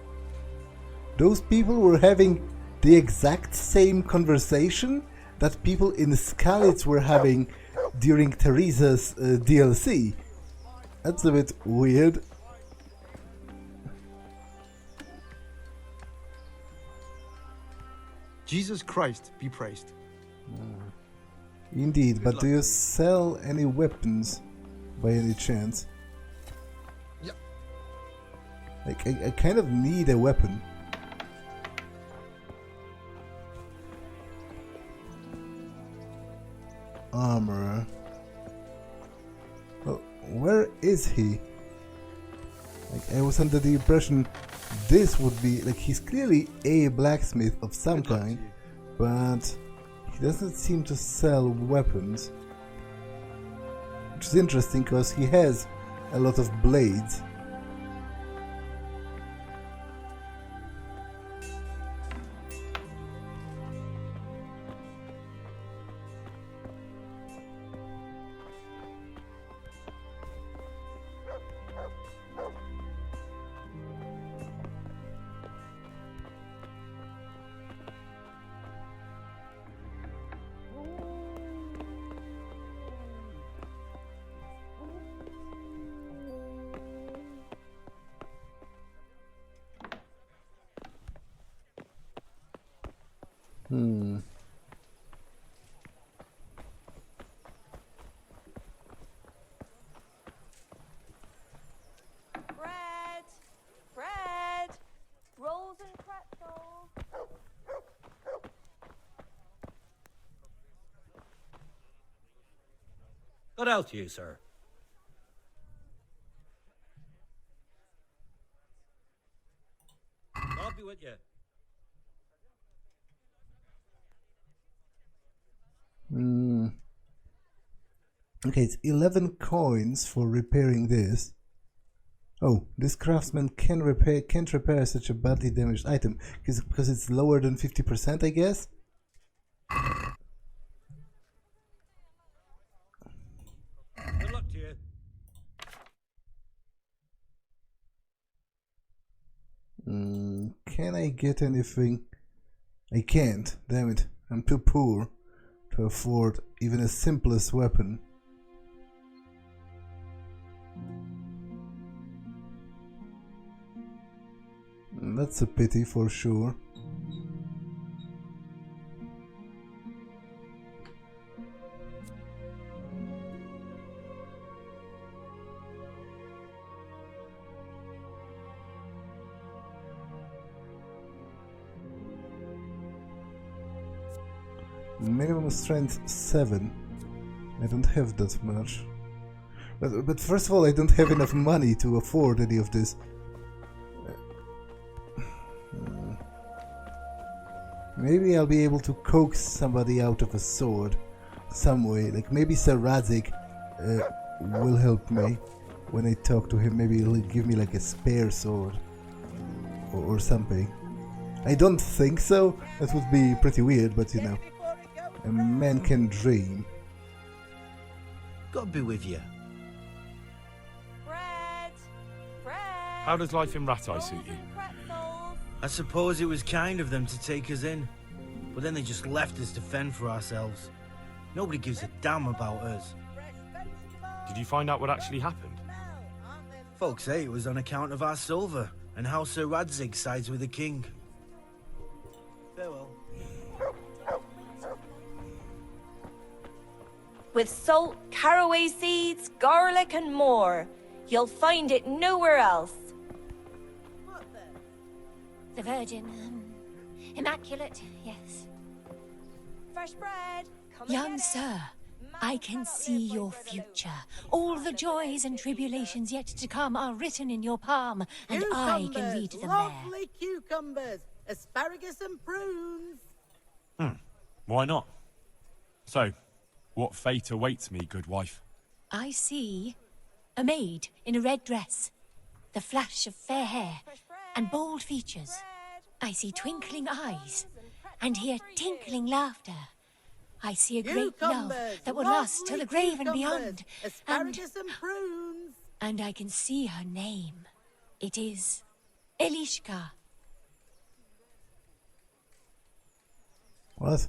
Those people were having the exact same conversation that people in Skalitz were having during Theresa's DLC. That's a bit weird. Jesus Christ be praised. Indeed, but do you sell any weapons by any chance? Yeah. Like, I kind of need a weapon. Armor. Oh, where is he? Like, I was under the impression this would be, like, he's clearly a blacksmith of some kind, but he doesn't seem to sell weapons. Which is interesting because he has a lot of blades. Bread, rolls and pretzels. What else to you, sir? I'll be with you. Okay, it's 11 coins for repairing this. Oh, this craftsman can't repair such a badly damaged item because it's lower than 50%, I guess. Good luck to you. Can I get anything? I can't. Damn it! I'm too poor to afford even a simplest weapon. That's a pity for sure. Minimum strength 7. I don't have that much. But first of all, I don't have enough money to afford any of this. Maybe I'll be able to coax somebody out of a sword some way. Like maybe Sir Radzik will help me when I talk to him. Maybe he'll give me like a spare sword or something. I don't think so. That would be pretty weird, but you know, a man can dream. God be with you. Bread. How does life in Rattay suit you? I suppose it was kind of them to take us in, but then they just left us to fend for ourselves. Nobody gives a damn about us. Did you find out what actually happened? Folks say it was on account of our silver and how Sir Radzik sides with the king. Farewell. With salt, caraway seeds, garlic and more. You'll find it nowhere else. The Virgin, immaculate, yes. Fresh bread, Young sir, I can see your future. All the joys and tribulations yet to come are written in your palm, and I can read them there. Lovely cucumbers, asparagus and prunes. Why not? So, what fate awaits me, good wife? I see a maid in a red dress, the flash of fair hair and bold features. I see twinkling eyes and hear tinkling laughter. I see a great love that will last till the grave and beyond. Asparagus and prunes. And I can see her name. It is Elishka. What?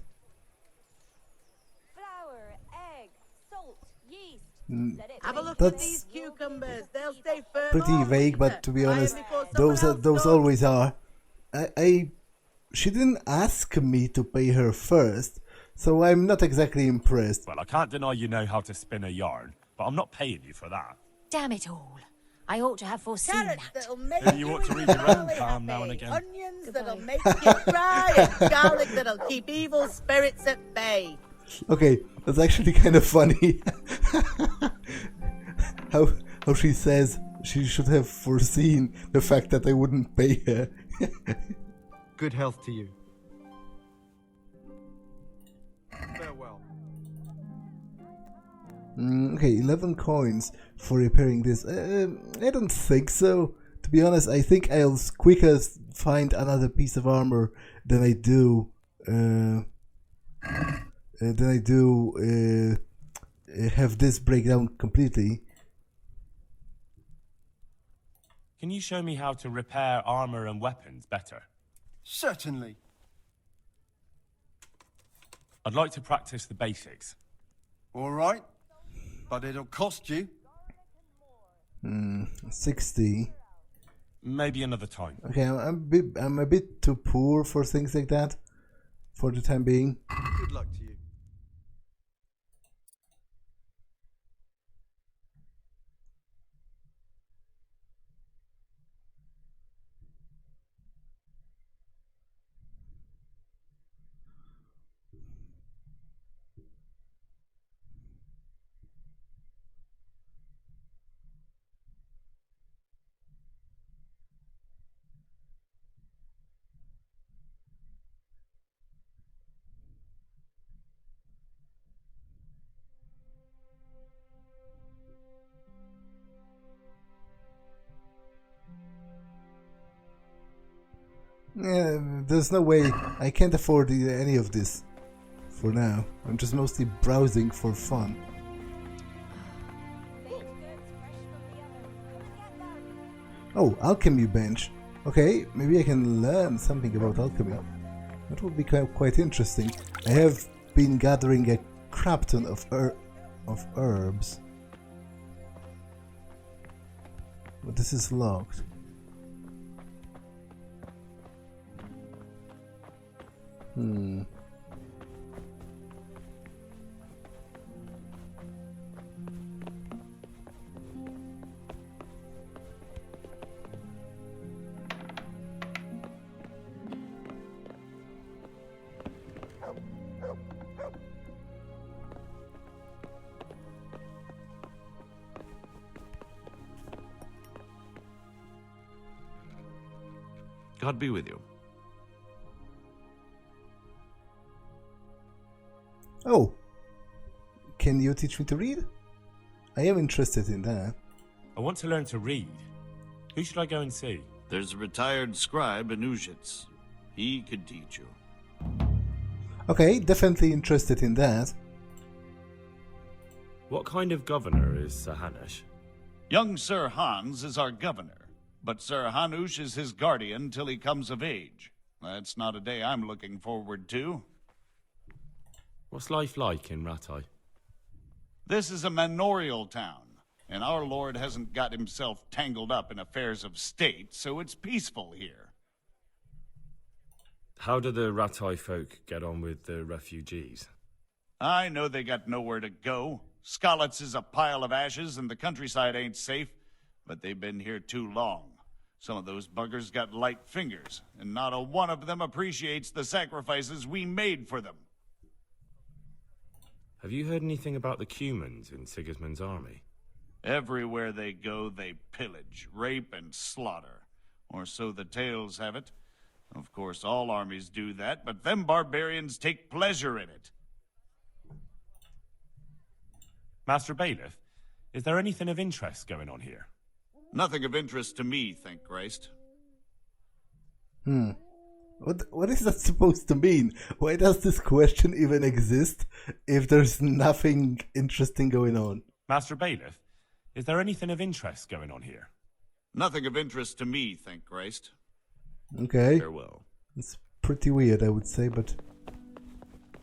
Flour, egg, salt, yeast. Have a look That's at these cucumbers. They'll stay firm. pretty all vague, winter. but to be Try 'em honest, before those someone else those does. always are. She didn't ask me to pay her first, so I'm not exactly impressed. Well, I can't deny you know how to spin a yarn, but I'm not paying you for that. Damn it all. I ought to have foreseen Carrots that. that'll make Maybe you ought to read your own palm now and again. Onions that'll make you cry, and garlic that'll keep evil spirits at bay. Okay, that's actually kind of funny. how she says she should have foreseen the fact that I wouldn't pay her. Good health to you. Farewell. Okay, 11 coins for repairing this. I don't think so. To be honest, I think I'll quicker find another piece of armor than I do. Have this breakdown completely. Can you show me how to repair armor and weapons better? Certainly. I'd like to practice the basics. All right, but it'll cost you. 60. Maybe another time. Okay, I'm a bit too poor for things like that, for the time being. Good luck to you. Yeah, there's no way. I can't afford any of this for now. I'm just mostly browsing for fun. Oh, alchemy bench. Okay, maybe I can learn something about alchemy. That would be quite interesting. I have been gathering a crap ton of herbs. But this is locked. God be with you. Oh, can you teach me to read? I am interested in that. I want to learn to read. Who should I go and see? There's a retired scribe in Uzhitz. He could teach you. Okay, definitely interested in that. What kind of governor is Sir Hanush? Young Sir Hans is our governor, but Sir Hanush is his guardian till he comes of age. That's not a day I'm looking forward to. What's life like in Rattay? This is a manorial town, and our lord hasn't got himself tangled up in affairs of state, so it's peaceful here. How do the Rattay folk get on with the refugees? I know they got nowhere to go. Skalitz is a pile of ashes, and the countryside ain't safe, but they've been here too long. Some of those buggers got light fingers, and not a one of them appreciates the sacrifices we made for them. Have you heard anything about the Cumans in Sigismund's army? Everywhere they go, they pillage, rape, and slaughter. Or so the tales have it. Of course, all armies do that, but them barbarians take pleasure in it. Master Bailiff, is there anything of interest going on here? Nothing of interest to me, thank Christ. What is that supposed to mean? Why does this question even exist if there's nothing interesting going on? Master Bailiff, is there anything of interest going on here? Nothing of interest to me, thank Christ. Okay. Farewell. It's pretty weird, I would say, but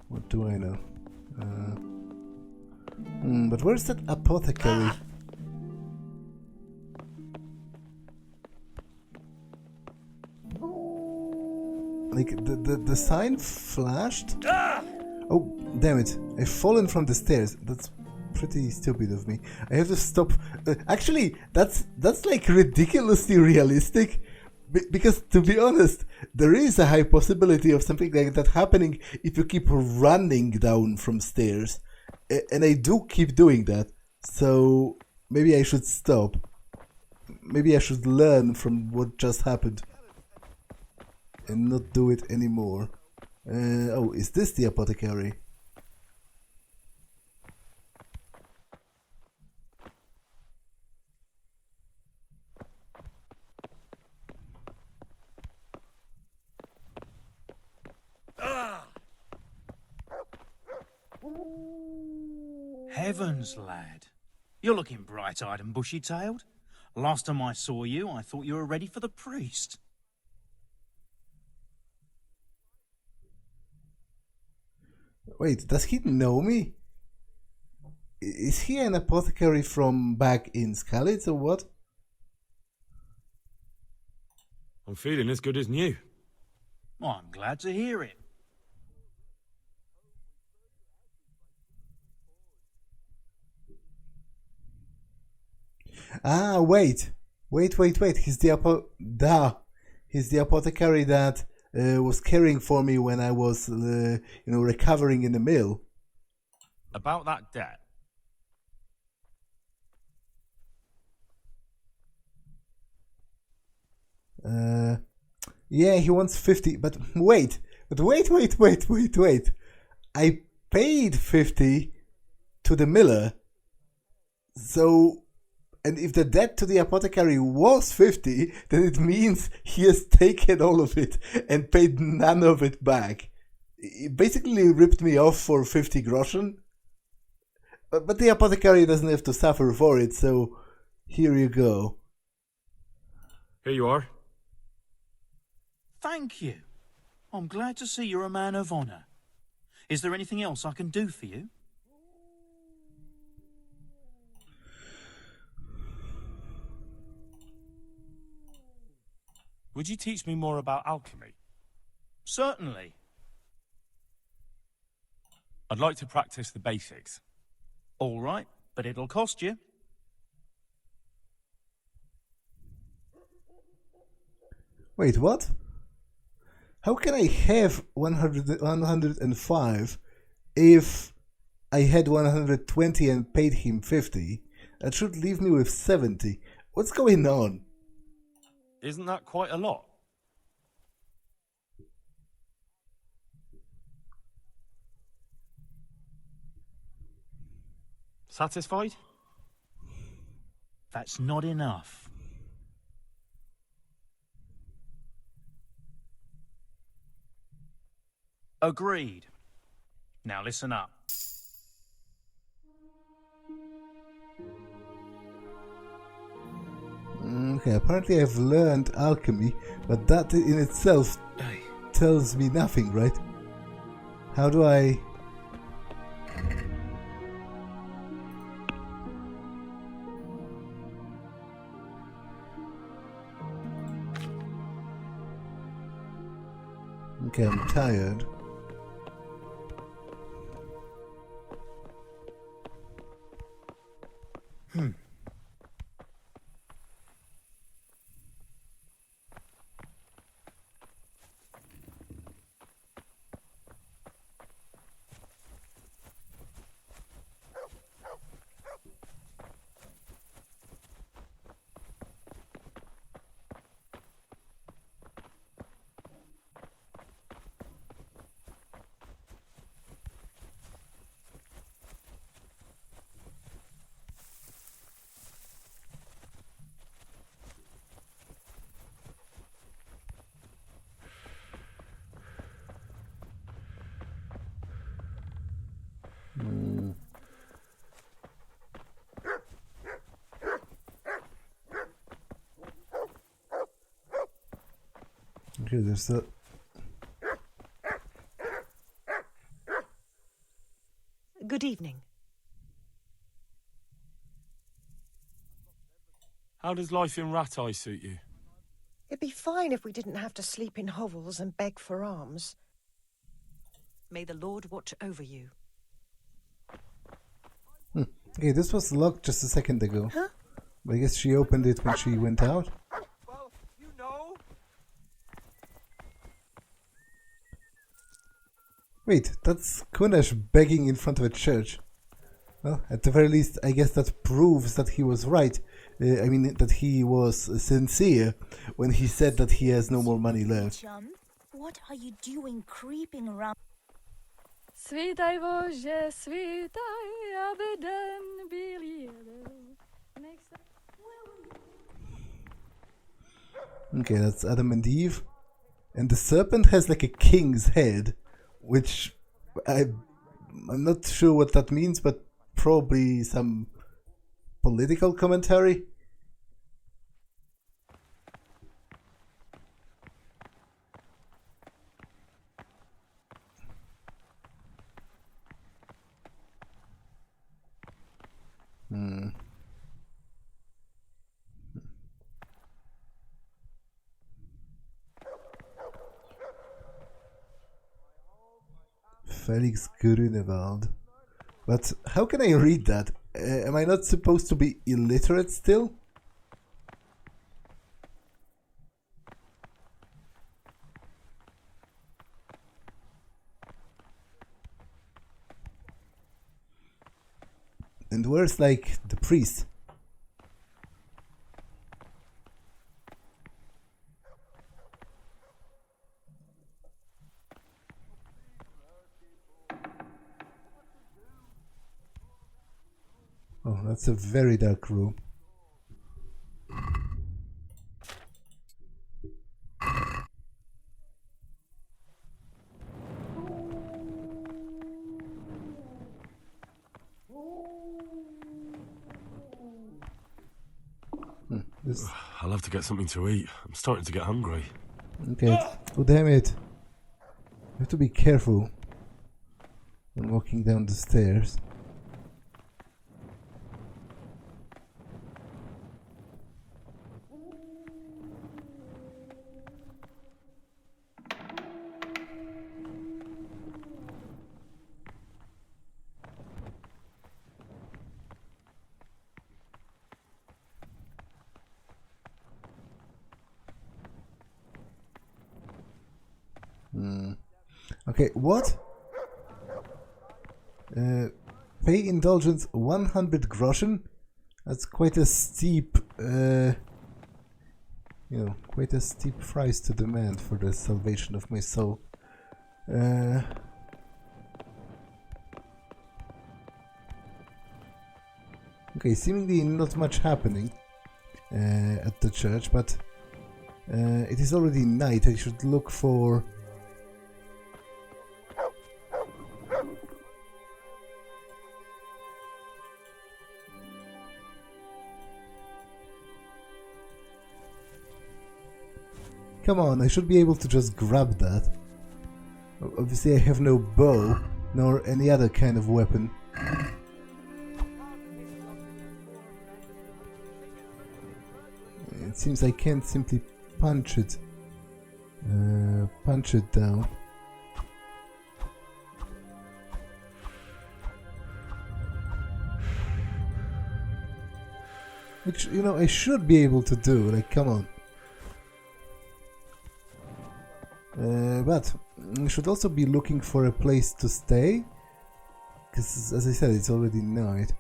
what do I know? But where's that apothecary? Like, the sign flashed? Oh, damn it. I've fallen from the stairs. That's pretty stupid of me. I have to stop. Actually, that's like ridiculously realistic. Because, to be honest, there is a high possibility of something like that happening if you keep running down from stairs. And I do keep doing that. So, maybe I should stop. Maybe I should learn from what just happened. And not do it anymore. Oh, is this the apothecary? Heavens, lad. You're looking bright-eyed and bushy-tailed. Last time I saw you, I thought you were ready for the priest. Wait, does he know me? Is he an apothecary from back in Skalitz or what? I'm feeling as good as new. Well, I'm glad to hear it. Ah, wait. He's the He's the apothecary that was caring for me when I was, recovering in the mill. About that debt. Yeah, he wants 50, but wait. I paid 50 to the miller. So, and if the debt to the apothecary was 50, then it means he has taken all of it and paid none of it back. He basically ripped me off for 50 groshen. But the apothecary doesn't have to suffer for it, so here you go. Here you are. Thank you. I'm glad to see you're a man of honour. Is there anything else I can do for you? Would you teach me more about alchemy? Certainly. I'd like to practice the basics. All right, but it'll cost you. Wait, what? How can I have 105 if I had 120 and paid him 50? That should leave me with 70. What's going on? Isn't that quite a lot? Satisfied? That's not enough. Agreed. Now listen up. Okay, apparently I've learned alchemy, but that in itself tells me nothing, right? How do I... Okay, I'm tired. here there's a... Good evening. How does life in Rattay suit you? It'd be fine if we didn't have to sleep in hovels and beg for alms. May the Lord watch over you. Okay, this was locked just a second ago. Huh? But I guess she opened it when she went out. Well, you know. Wait, that's Kunesh begging in front of a church. Well, at the very least, I guess that proves that he was right. I mean, that he was sincere when he said that he has no more money left. Chum, what are you doing creeping around? Svítaj Bože, svítaj, aby den byl jeden. Okay, that's Adam and Eve. And the serpent has like a king's head, which I'm not sure what that means, but probably some political commentary. Felix Grunewald. But how can I read that? Am I not supposed to be illiterate still? And where's, like, the priest? Oh, that's a very dark room. I'll have to get something to eat. I'm starting to get hungry. Okay. Oh, damn it. You have to be careful when walking down the stairs. Okay, what? Pay indulgence 100 groshen? That's quite a steep, quite a steep price to demand for the salvation of my soul. Okay, seemingly not much happening at the church, but it is already night. I should look for... Come on, I should be able to just grab that. Obviously I have no bow, nor any other kind of weapon. It seems I can't simply punch it down. Which, I should be able to do, like, come on. But I should also be looking for a place to stay, because as I said, it's already night.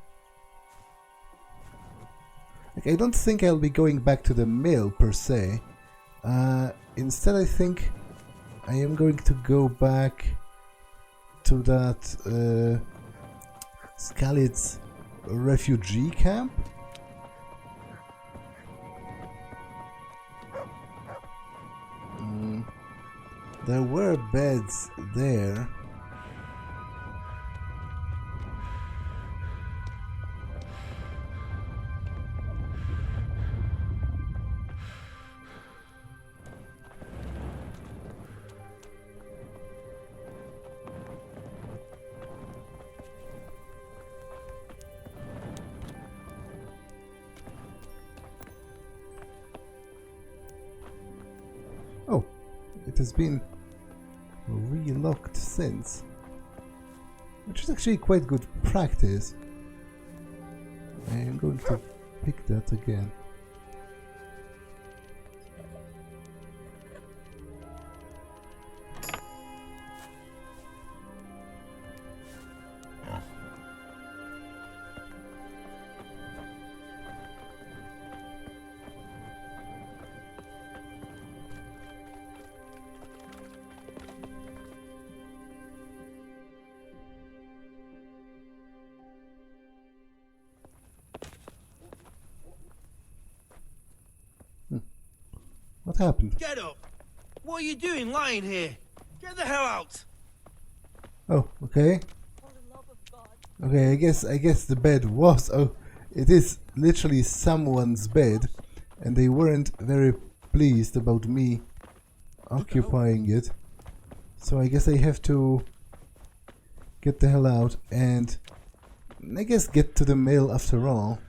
Like, I don't think I'll be going back to the mill per se. Instead, I think I am going to go back to that Skalitz refugee camp. There were beds there. it has been relocked since. Which is actually quite good practice. I am going to pick that again. What happened? Get up! What are you doing lying here? Get the hell out! Oh, okay. Okay, I guess the bed was... Oh, it is literally someone's bed, and they weren't very pleased about me occupying it. So I guess I have to get the hell out and I guess get to the mill after all.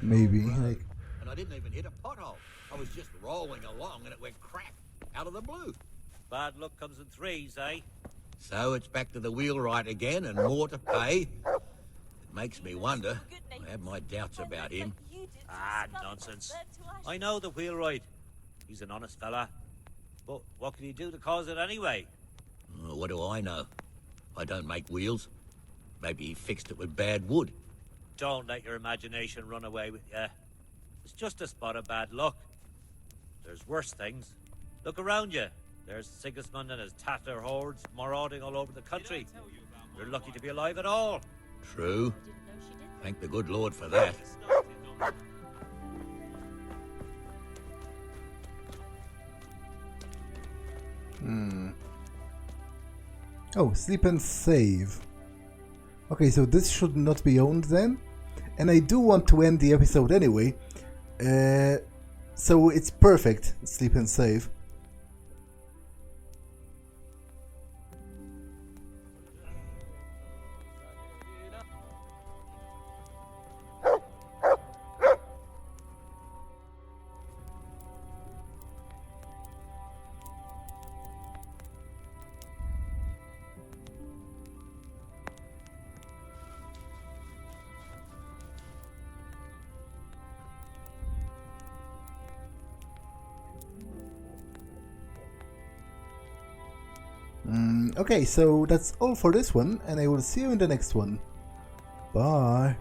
Maybe, like... And I didn't even hit a pothole. I was just rolling along and it went crack out of the blue. Bad luck comes in threes, eh? So it's back to the wheelwright again and more to pay. It makes me wonder. I have my doubts about him. Ah, nonsense. I know the wheelwright. He's an honest fella. But what can he do to cause it anyway? Oh, what do I know? I don't make wheels. Maybe he fixed it with bad wood. Don't let your imagination run away with you. It's just a spot of bad luck. There's worse things. Look around you. There's Sigismund and his Tatar hordes marauding all over the country. You're lucky to be alive at all. True. Thank the good Lord for that. Oh, sleep and save. Okay, so this should not be owned then. And I do want to end the episode anyway. So it's perfect, sleep and save. Okay, so that's all for this one, and I will see you in the next one. Bye.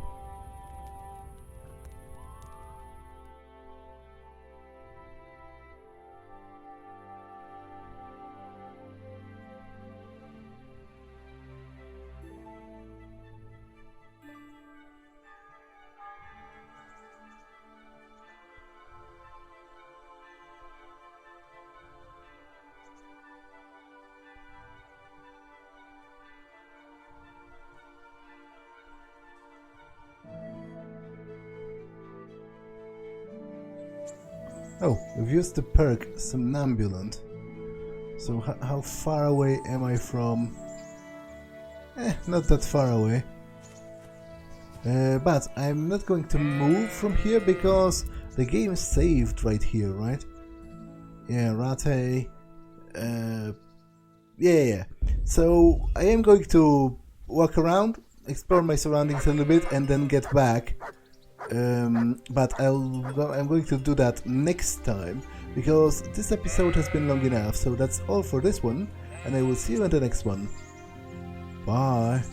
Oh, we've used the perk Somnambulant. So how far away am I from... not that far away. But I'm not going to move from here because the game saved right here, right? Yeah, Rattay. Yeah. So I am going to walk around, explore my surroundings a little bit, and then get back. But I'm going to do that next time, because this episode has been long enough. So that's all for this one, and I will see you in the next one. Bye.